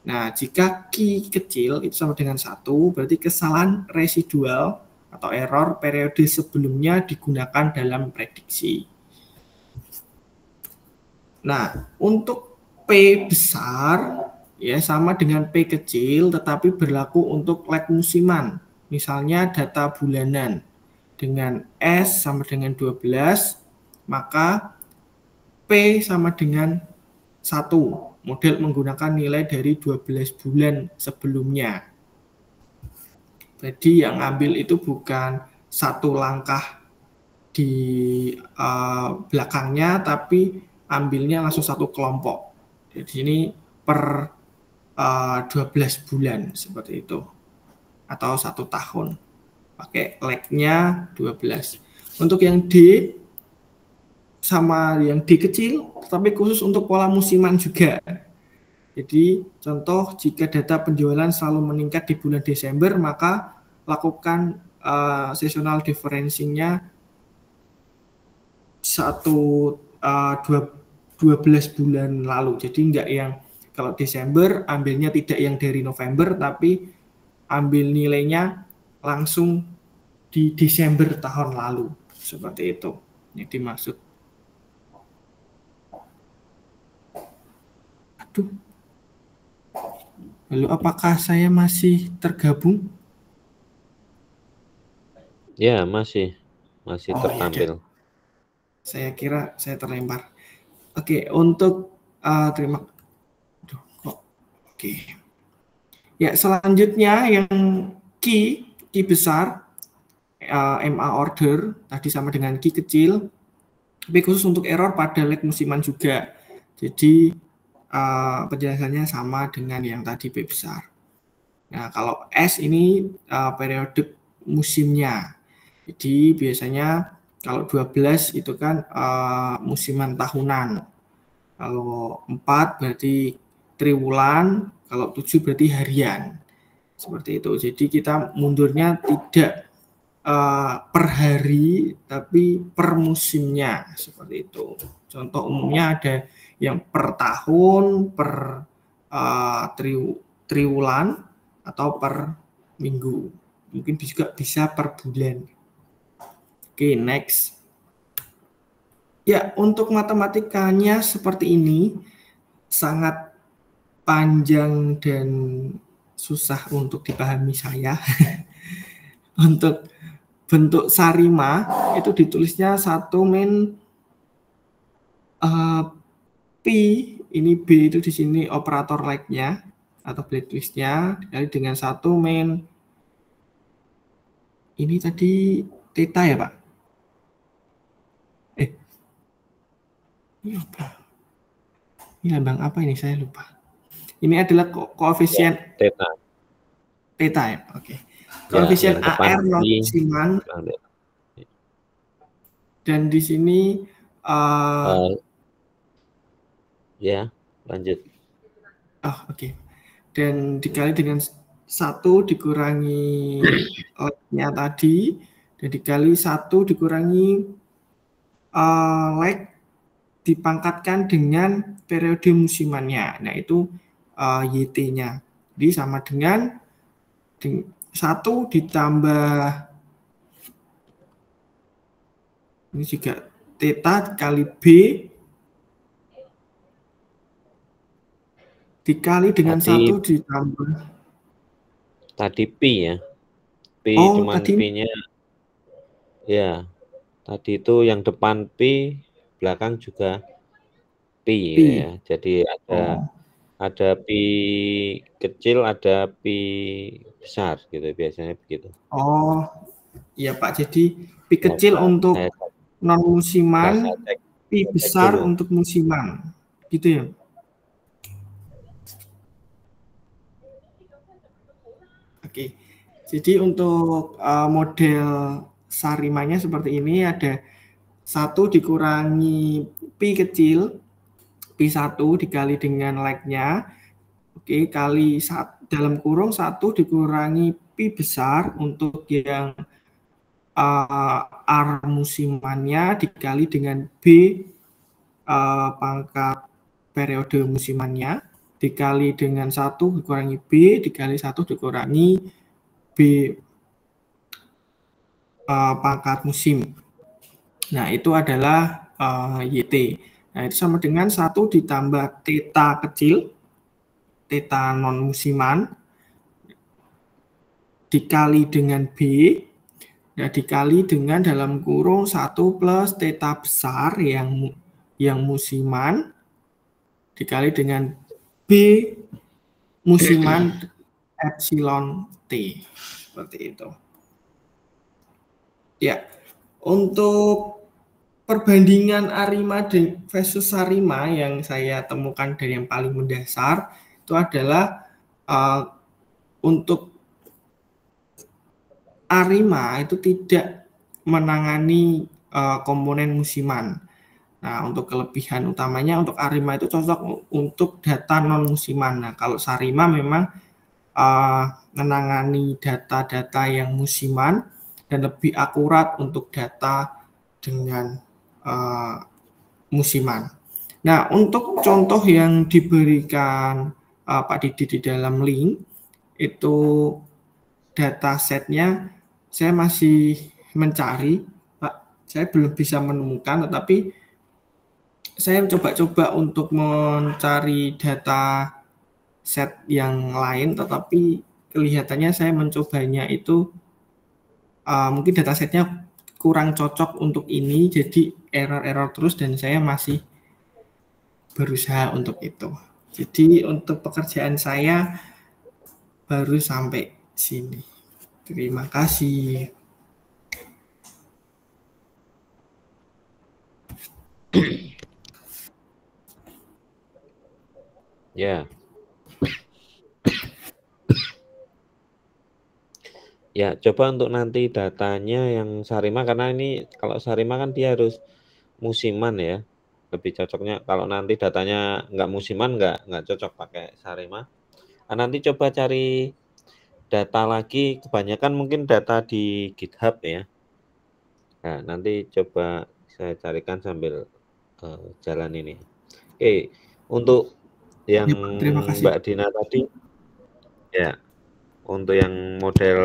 Nah, jika Q kecil itu sama dengan 1, berarti kesalahan residual atau error periode sebelumnya digunakan dalam prediksi. Nah, untuk P besar, ya sama dengan P kecil, tetapi berlaku untuk lag musiman. Misalnya data bulanan dengan S sama dengan 12, maka P sama dengan 1. Model menggunakan nilai dari 12 bulan sebelumnya. Jadi yang ambil itu bukan 1 langkah di belakangnya, tapi ambilnya langsung 1 kelompok. Jadi ini per 12 bulan seperti itu, atau 1 tahun, pakai lag-nya 12. Untuk yang D sama yang D kecil, tapi khusus untuk pola musiman juga. Jadi contoh, jika data penjualan selalu meningkat di bulan Desember, maka lakukan seasonal differentiating-nya 1 12 bulan lalu. Jadi enggak yang kalau Desember ambilnya tidak yang dari November, tapi ambil nilainya langsung di Desember tahun lalu. Seperti itu yang dimaksud. Aduh. Lalu apakah saya masih tergabung? Ya, masih tertampil. Ya, saya kira saya terlempar. Oke, untuk terima. Aduh, kok. Oke. Ya, selanjutnya yang key besar MA order tadi sama dengan key kecil, tapi khusus untuk error pada leg musiman juga. Jadi penjelasannya sama dengan yang tadi P besar. Nah, kalau S ini periode musimnya. Jadi biasanya kalau 12 itu kan musiman tahunan. Kalau 4 berarti triwulan, kalau 7 berarti harian. Seperti itu. Jadi kita mundurnya tidak per hari, tapi per musimnya. Seperti itu. Contoh umumnya ada yang per tahun, per triwulan, atau per minggu. Mungkin juga bisa per bulan. Oke, next. Ya, untuk matematikanya seperti ini, sangat panjang dan susah untuk dipahami saya. Untuk bentuk sarima, itu ditulisnya 1 min P, ini B itu di sini operator like-nya, atau blade twist-nya, dikali dengan 1 min, ini tadi theta ya Pak? Ini apa? Ini lambang apa ini? Saya lupa. Ini adalah koefisien theta ya. Oke. Koefisien AR non musiman. Dan di sini ya, lanjut. Oke. Dan dikali dengan 1 dikurangi leg-nya tadi, dan dikali 1 dikurangi leg dipangkatkan dengan periode musimannya. Nah, itu YT-nya. Jadi sama dengan 1 ditambah ini juga theta kali B dikali dengan tadi, 1 ditambah tadi Pi ya. Pi cuman Pi-nya ya. Tadi itu yang depan Pi, belakang juga Pi. Ya. Jadi ada Pi kecil, ada Pi besar gitu, biasanya begitu. Oh, iya Pak. Jadi Pi kecil untuk non musiman, Pi besar untuk musiman. Gitu ya. Oke. Jadi untuk model sarimanya seperti ini, ada 1 dikurangi Pi kecil, Pi 1 dikali dengan leg-nya, oke, kali dalam kurung 1 dikurangi Pi besar untuk yang R musimannya dikali dengan B pangkat periode musimannya, dikali dengan 1 dikurangi B, dikali 1 dikurangi B pangkat musim. Nah, itu adalah YT. Nah, itu sama dengan 1 ditambah theta kecil, theta non musiman, dikali dengan B, ya dikali dengan dalam kurung 1 plus theta besar yang musiman, dikali dengan B musiman epsilon T. Seperti itu. Ya, untuk perbandingan Arima versus Sarima yang saya temukan dari yang paling mendasar itu adalah untuk Arima itu tidak menangani komponen musiman. Nah, untuk kelebihan utamanya untuk Arima itu cocok untuk data non musiman. Nah, kalau Sarima memang menangani data-data yang musiman dan lebih akurat untuk data dengan musiman. Nah, untuk contoh yang diberikan Pak Didi di dalam link, itu datasetnya saya masih mencari, Pak. Saya belum bisa menemukan, tetapi saya coba-coba untuk mencari data set yang lain, tetapi kelihatannya saya mencobanya itu mungkin datasetnya kurang cocok untuk ini, jadi error-error terus dan saya masih berusaha untuk itu. Jadi untuk pekerjaan saya baru sampai sini. Terima kasih. Ya. Ya, coba untuk nanti datanya yang Sarima, karena ini kalau Sarima kan dia harus musiman ya. Lebih cocoknya kalau nanti datanya nggak musiman nggak cocok pakai Sarima. Nah, nanti coba cari data lagi, kebanyakan mungkin data di GitHub ya. Nah, nanti coba saya carikan sambil jalan ini. Oke, untuk yang Terima kasih. Mbak Dina tadi, ya, untuk yang model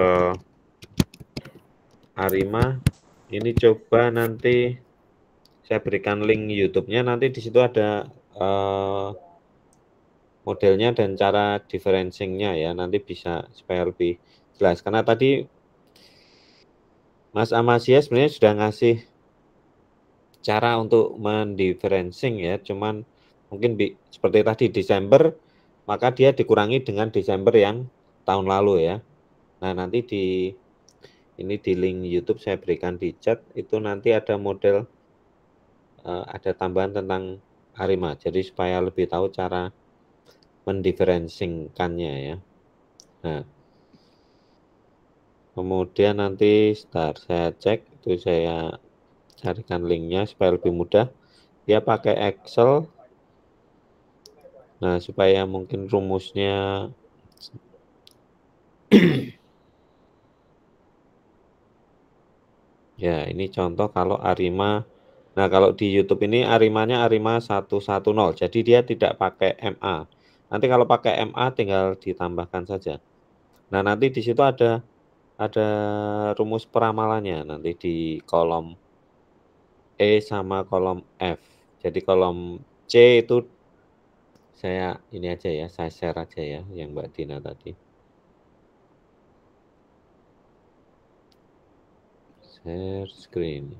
Arima, ini coba nanti saya berikan link YouTube-nya, nanti di situ ada modelnya dan cara differencing-nya ya, nanti bisa supaya lebih jelas. Karena tadi Mas Amasya sebenarnya sudah ngasih cara untuk mendiferencing ya, cuman mungkin seperti tadi Desember, maka dia dikurangi dengan Desember yang tahun lalu ya. Nah, nanti ini di link YouTube saya berikan di chat, itu nanti ada model, ada tambahan tentang Arima, jadi supaya lebih tahu cara mendiferencingkannya ya. Nah, kemudian nanti saya cek, itu saya carikan linknya supaya lebih mudah. Dia pakai Excel. Nah, supaya mungkin rumusnya ya, ini contoh kalau Arima. Nah, kalau di YouTube ini Arimanya Arima 110, jadi dia tidak pakai MA. Nanti kalau pakai MA tinggal ditambahkan saja. Nah, nanti di situ ada rumus peramalannya nanti di kolom E sama kolom F. Jadi kolom C itu saya ini aja ya, saya share aja ya yang Mbak Dina tadi. Share screen.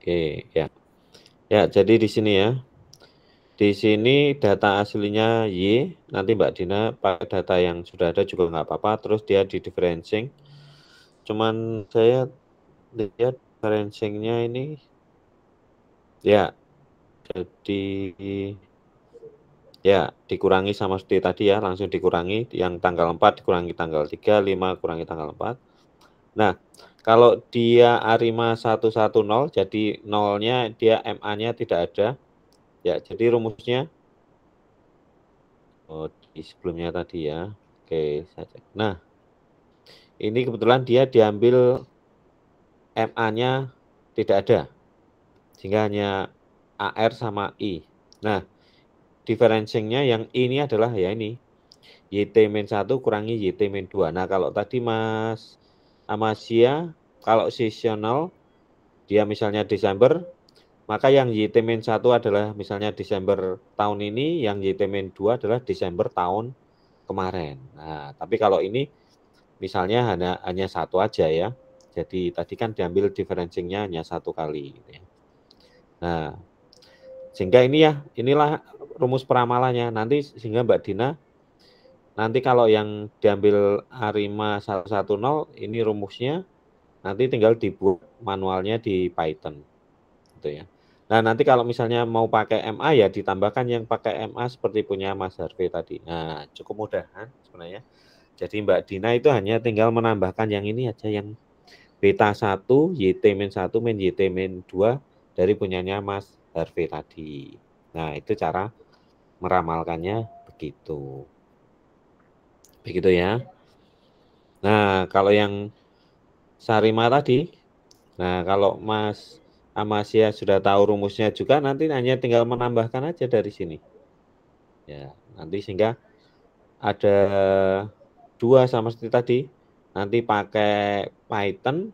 Oke, ya. Ya, jadi di sini ya. Di sini data aslinya Y, nanti Mbak Dina pakai data yang sudah ada juga nggak apa-apa, terus dia di differencing. Cuman saya lihat differencingnya ini, ya, jadi ya dikurangi sama seperti tadi ya, langsung dikurangi, yang tanggal 4 dikurangi tanggal 3, 5 kurangi tanggal 4. Nah, kalau dia Arima 110, jadi nolnya dia MA-nya tidak ada. Ya, jadi rumusnya di sebelumnya tadi ya. Oke, saya cek. Nah, ini kebetulan dia diambil MA-nya tidak ada. Sehingga hanya AR sama I. Nah, differencingnya yang ini adalah ya ini. YT-1 kurangi YT-2. Nah, kalau tadi Mas Amasya, kalau seasonal, dia misalnya Desember, maka yang YT-1 adalah misalnya Desember tahun ini, yang YT-2 adalah Desember tahun kemarin. Nah, tapi kalau ini misalnya hanya satu aja ya. Jadi tadi kan diambil differencingnya hanya satu kali. Gitu ya. Nah, sehingga inilah rumus peramalannya. Nanti sehingga Mbak Dina, nanti kalau yang diambil Arima 110, ini rumusnya, nanti tinggal dibuat manualnya di Python. Gitu ya. Nah, nanti kalau misalnya mau pakai MA ya ditambahkan yang pakai MA seperti punya Mas Harvey tadi. Nah, cukup mudah kan sebenarnya. Jadi Mbak Dina itu hanya tinggal menambahkan yang ini aja, yang beta 1, YT-1, YT-2 dari punyanya Mas Harvey tadi. Nah, itu cara meramalkannya begitu. Begitu ya. Nah, kalau yang Sarima tadi, nah kalau Mas Amasya sudah tahu rumusnya juga, nanti hanya tinggal menambahkan aja dari sini. Ya, nanti sehingga ada 2 sama seperti tadi, nanti pakai Python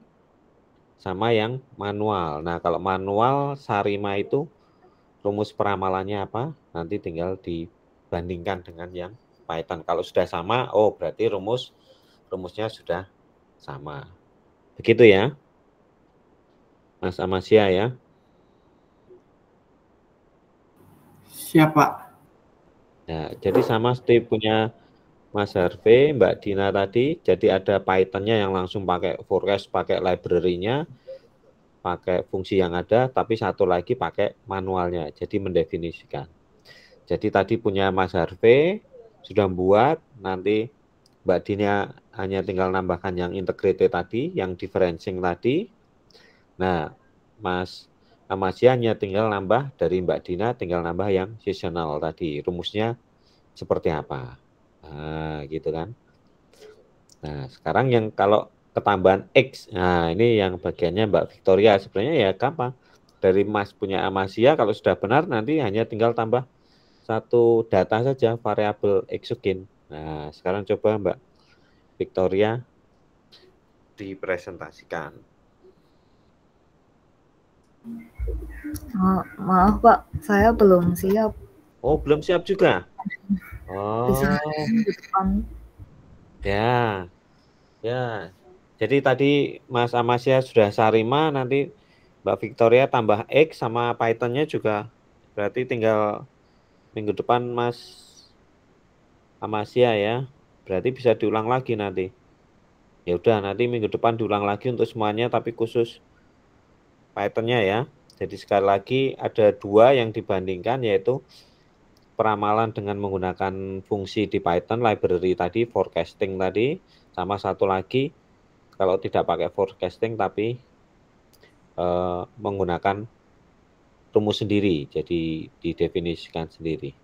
sama yang manual. Nah, kalau manual Sarima itu rumus peramalannya apa? Nanti tinggal dibandingkan dengan yang Python. Kalau sudah sama, oh berarti rumusnya sudah sama. Begitu ya, Mas Amasya ya. Siapa? Nah, jadi sama seperti punya Mas Harvey, Mbak Dina tadi, jadi ada Python-nya yang langsung pakai forecast, pakai library-nya, pakai fungsi yang ada, tapi satu lagi pakai manualnya, jadi mendefinisikan. Jadi tadi punya Mas Harvey, sudah buat, nanti Mbak Dina hanya tinggal nambahkan yang integrated tadi, yang differencing tadi. Nah, Mas Amasya hanya tinggal nambah dari Mbak Dina, tinggal nambah yang seasonal tadi. Rumusnya seperti apa? Nah, gitu kan. Nah, sekarang yang kalau ketambahan X, nah ini yang bagiannya Mbak Victoria. Sebenarnya ya gampang. Dari Mas punya Amasya, kalau sudah benar nanti hanya tinggal tambah satu data saja, variabel exogen. Nah, sekarang coba Mbak Victoria dipresentasikan. Maaf Pak, saya belum siap. Oh, belum siap juga? Bisa Oh, di depan. ya. Ya. Jadi tadi Mas Amasya sudah Sarima, nanti Mbak Victoria tambah X sama Python-nya juga. Berarti tinggal minggu depan Mas Amasya ya. Berarti bisa diulang lagi nanti. Ya udah, nanti minggu depan diulang lagi untuk semuanya, tapi khusus Python-nya ya. Jadi sekali lagi ada 2 yang dibandingkan, yaitu peramalan dengan menggunakan fungsi di Python library tadi, forecasting tadi, sama satu lagi kalau tidak pakai forecasting tapi menggunakan rumus sendiri, jadi didefinisikan sendiri.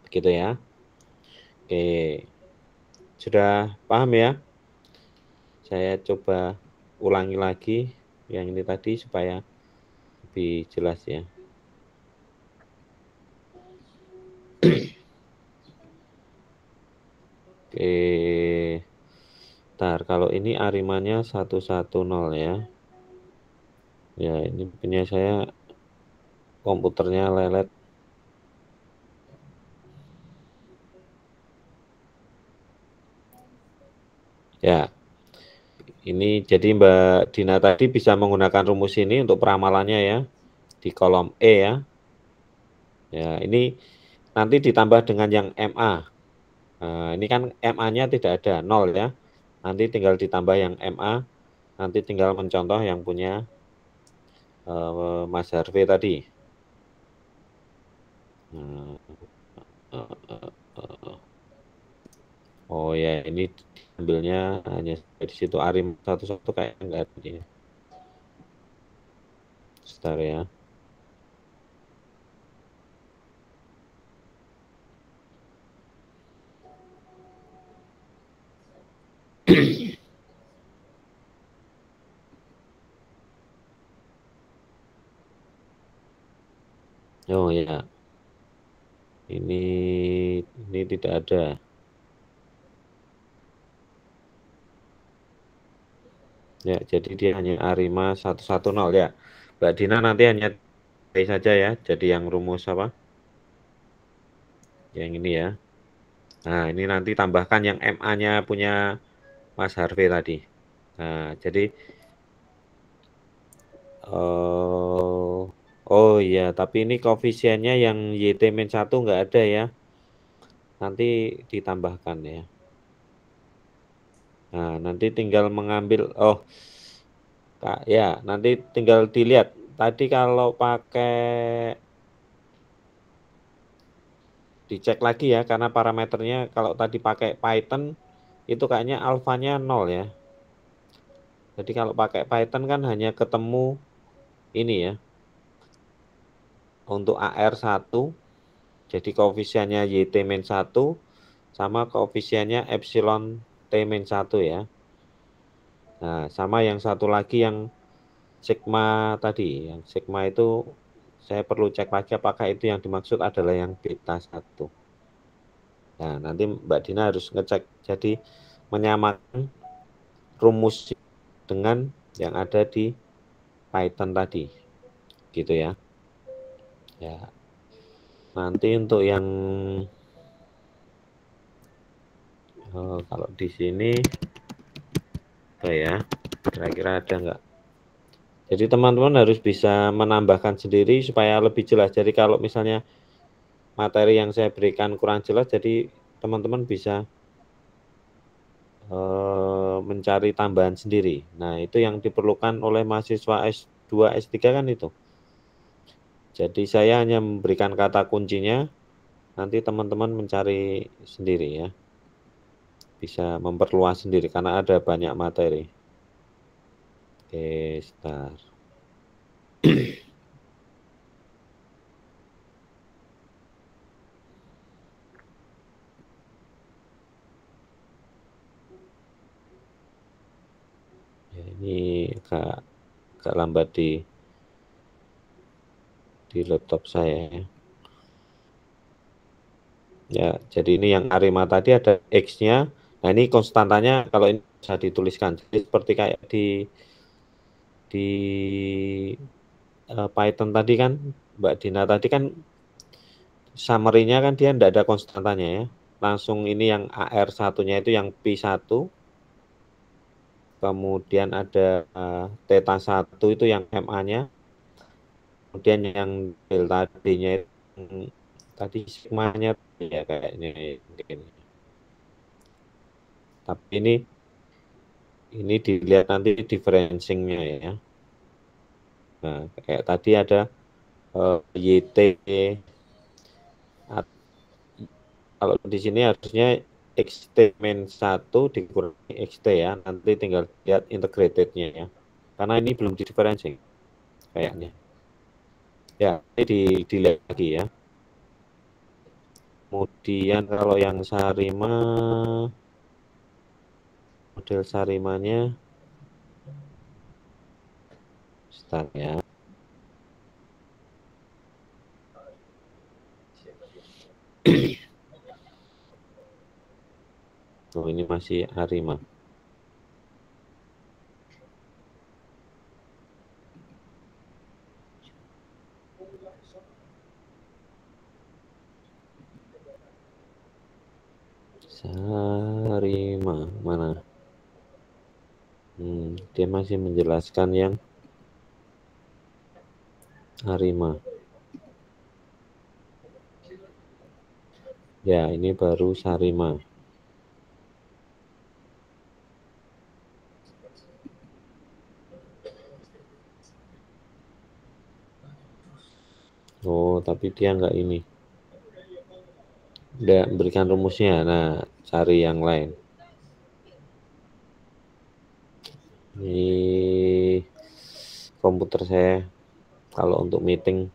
Begitu ya. Oke, sudah paham ya? Saya coba ulangi lagi yang ini tadi supaya lebih jelas ya. Oke, ntar kalau ini Arimanya 110 ya. Ya, ini punya saya komputernya lelet. Ya, ini jadi Mbak Dina tadi bisa menggunakan rumus ini untuk peramalannya ya, di kolom E ya. Ya, ini nanti ditambah dengan yang MA. Nah, ini kan MA-nya tidak ada, 0 ya. Nanti tinggal ditambah yang MA, nanti tinggal mencontoh yang punya Mas Harvey tadi. Oh ya, ini ambilnya hanya di situ Arim satu-satu kayak enggak ada dia. Sebentar ya. Oh ya, ini tidak ada. Ya, jadi dia hanya Arima 110 ya. Mbak Dina nanti hanya saja ya. Jadi yang rumus apa? Yang ini ya. Nah, ini nanti tambahkan yang MA-nya punya Mas Harvey tadi. Nah, jadi oh iya, tapi ini koefisiennya yang YT-1 nggak ada ya. Nanti ditambahkan ya. Nah, nanti tinggal mengambil, oh ya, nanti tinggal dilihat. Tadi kalau pakai, dicek lagi ya, karena parameternya kalau tadi pakai Python, itu kayaknya alfanya 0 ya. Jadi kalau pakai Python kan hanya ketemu ini ya, untuk AR1, jadi koefisiennya YT-1 sama koefisiennya epsilon T-1 ya. Nah, sama yang satu lagi yang sigma tadi, yang sigma itu saya perlu cek lagi apakah itu yang dimaksud adalah yang beta 1. Nah, nanti Mbak Dina harus ngecek, jadi menyamakan rumus dengan yang ada di Python tadi, gitu ya. Ya, nanti untuk yang kalau di sini apa ya, kira-kira ada nggak? Jadi teman-teman harus bisa menambahkan sendiri supaya lebih jelas. Jadi kalau misalnya materi yang saya berikan kurang jelas, jadi teman-teman bisa mencari tambahan sendiri. Nah, itu yang diperlukan oleh mahasiswa S2, S3 kan itu. Jadi saya hanya memberikan kata kuncinya, nanti teman-teman mencari sendiri ya. Bisa memperluas sendiri karena ada banyak materi. Oke, sebentar. Ya, ini agak lambat di laptop saya ya. Ya, jadi ini yang Arima tadi ada X-nya. Nah, ini konstantanya kalau ini bisa dituliskan. Jadi seperti kayak di Python tadi kan, Mbak Dina tadi kan summary-nya kan dia tidak ada konstantanya ya. Langsung ini yang AR satunya itu yang P1. Kemudian ada theta 1 itu yang MA-nya. Kemudian yang delta D-nya itu tadi sigma-nya ya kayaknya mungkin. Tapi ini dilihat nanti differencing-nya ya. Nah, kayak tadi ada YT. Kalau di sini harusnya XT-1 dikurangi XT ya. Nanti tinggal lihat integrated-nya ya. Karena ini belum di differencing kayaknya. Ya, ini dilihat lagi ya. Kemudian kalau yang Sarima, model Sarimanya start ya. Oh, ini masih Arima. Sarima mana? Dia masih menjelaskan yang Arima. Ya, ini baru Sarima. Oh, tapi dia enggak ini. Udah memberikan rumusnya. Nah, cari yang lain. Ini komputer saya kalau untuk meeting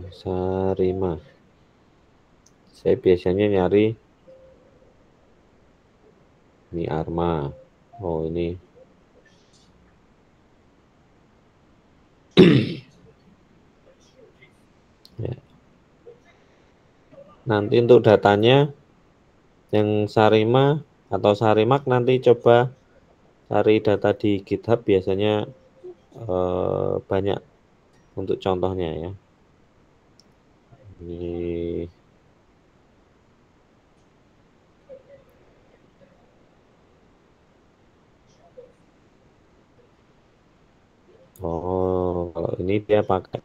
Sarima. Saya biasanya nyari ini Arma. Oh, ini ya. Nanti untuk datanya yang Sarima atau Sarimak nanti coba cari data di GitHub, biasanya banyak untuk contohnya ya. Ini oh, kalau ini dia pakai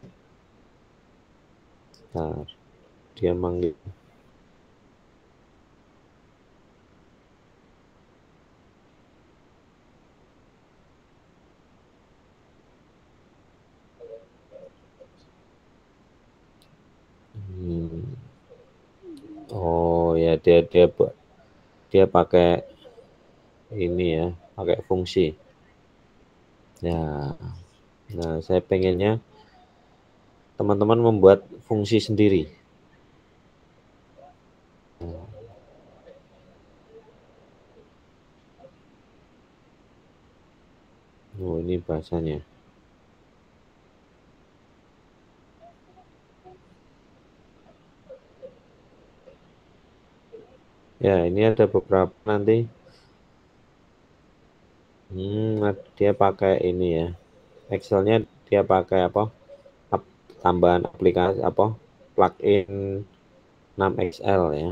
dia manggil oh ya, dia pakai ini ya, pakai fungsi ya. Nah, saya pengennya teman-teman membuat fungsi sendiri. Oh, ini bahasanya. Ya, ini ada beberapa nanti. Dia pakai ini ya. Excel-nya dia pakai apa? Tambahan aplikasi apa? Plugin 6XL ya.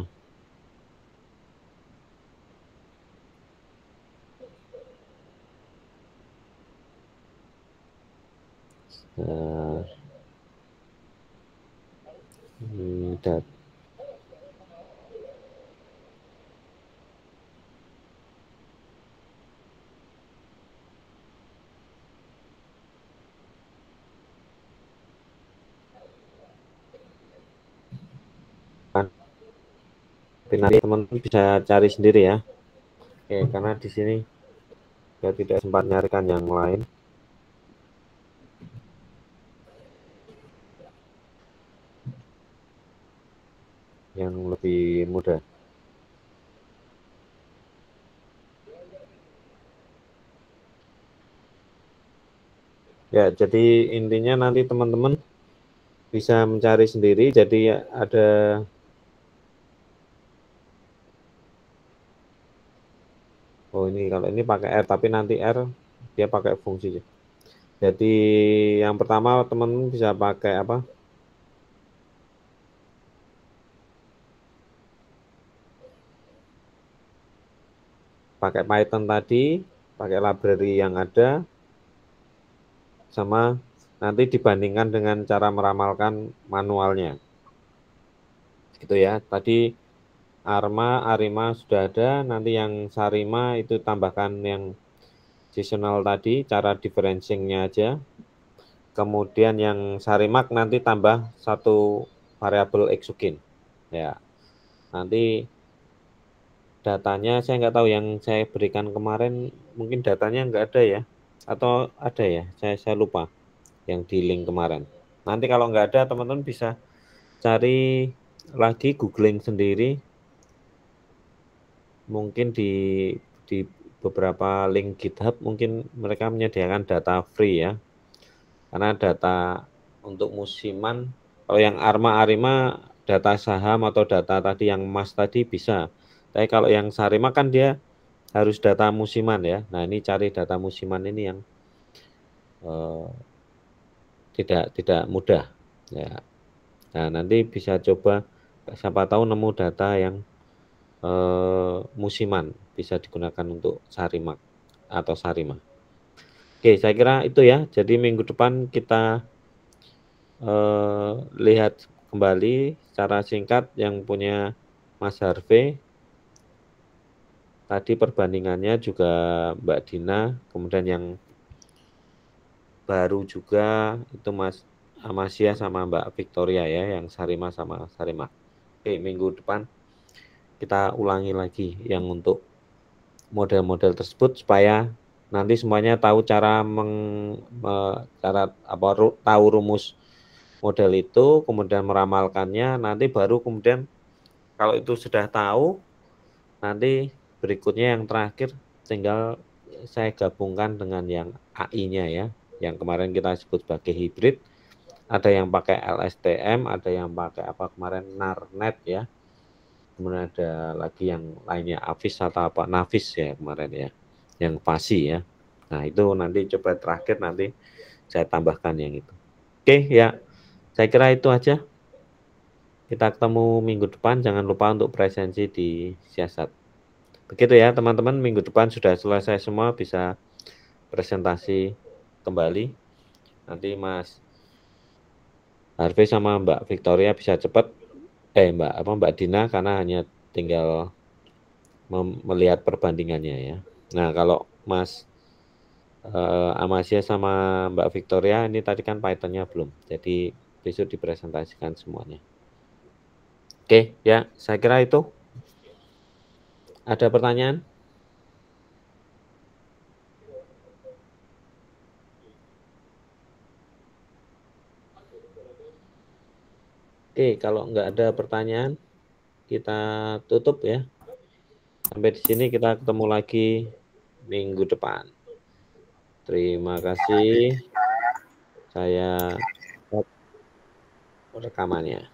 Dat Tapi nanti teman-teman bisa cari sendiri ya. Oke, karena di sini saya tidak sempat nyarikan yang lain. Yang lebih mudah. Ya, jadi intinya nanti teman-teman bisa mencari sendiri. Jadi ada ini kalau ini pakai R, tapi nanti R dia pakai fungsi. Jadi yang pertama teman-teman bisa pakai apa? Pakai Python tadi, pakai library yang ada, sama nanti dibandingkan dengan cara meramalkan manualnya. Gitu ya. Tadi Arima sudah ada, nanti yang Sarima itu tambahkan yang seasonal tadi, cara differencing-nya aja. Kemudian yang Sarimak nanti tambah satu variabel exogen. Ya. Nanti datanya saya nggak tahu, yang saya berikan kemarin mungkin datanya nggak ada ya, atau ada ya, saya lupa yang di link kemarin. Nanti kalau nggak ada teman-teman bisa cari lagi, googling sendiri, mungkin di beberapa link GitHub mungkin mereka menyediakan data free ya, karena data untuk musiman, kalau yang Arima data saham atau data tadi yang emas tadi bisa, tapi kalau yang Sarima kan dia harus data musiman ya. Nah, ini cari data musiman ini yang tidak mudah ya. Nah, nanti bisa coba, siapa tahu nemu data yang musiman, bisa digunakan untuk Sarimak atau Sarima. Oke, saya kira itu ya. Jadi minggu depan kita lihat kembali secara singkat yang punya Mas Harvey. Tadi perbandingannya juga Mbak Dina, kemudian yang baru juga itu Mas Amasia sama Mbak Victoria ya, yang Sarima sama Sarima. Oke, minggu depan kita ulangi lagi yang untuk model-model tersebut supaya nanti semuanya tahu cara tahu rumus model itu, kemudian meramalkannya. Nanti baru kemudian kalau itu sudah tahu, nanti berikutnya yang terakhir tinggal saya gabungkan dengan yang AI-nya ya, yang kemarin kita sebut sebagai hibrid. Ada yang pakai LSTM, ada yang pakai apa kemarin NARNet ya. Kemudian ada lagi yang lainnya Avis atau apa Navis ya kemarin ya, yang Fasi ya. Nah, itu nanti coba terakhir nanti saya tambahkan yang itu. Oke ya, saya kira itu aja. Kita ketemu minggu depan, jangan lupa untuk presensi di siasat. Begitu ya teman-teman, minggu depan sudah selesai semua, bisa presentasi kembali. Nanti Mas Harvey sama Mbak Victoria bisa cepat, Mbak Dina, karena hanya tinggal melihat perbandingannya ya. Nah, kalau Mas Amasia sama Mbak Victoria ini tadi kan Python-nya belum, jadi besok dipresentasikan semuanya. Oke ya, saya kira itu. Ada pertanyaan? Oke, kalau nggak ada pertanyaan, kita tutup ya. Sampai di sini kita ketemu lagi minggu depan. Terima kasih. Saya rekamannya.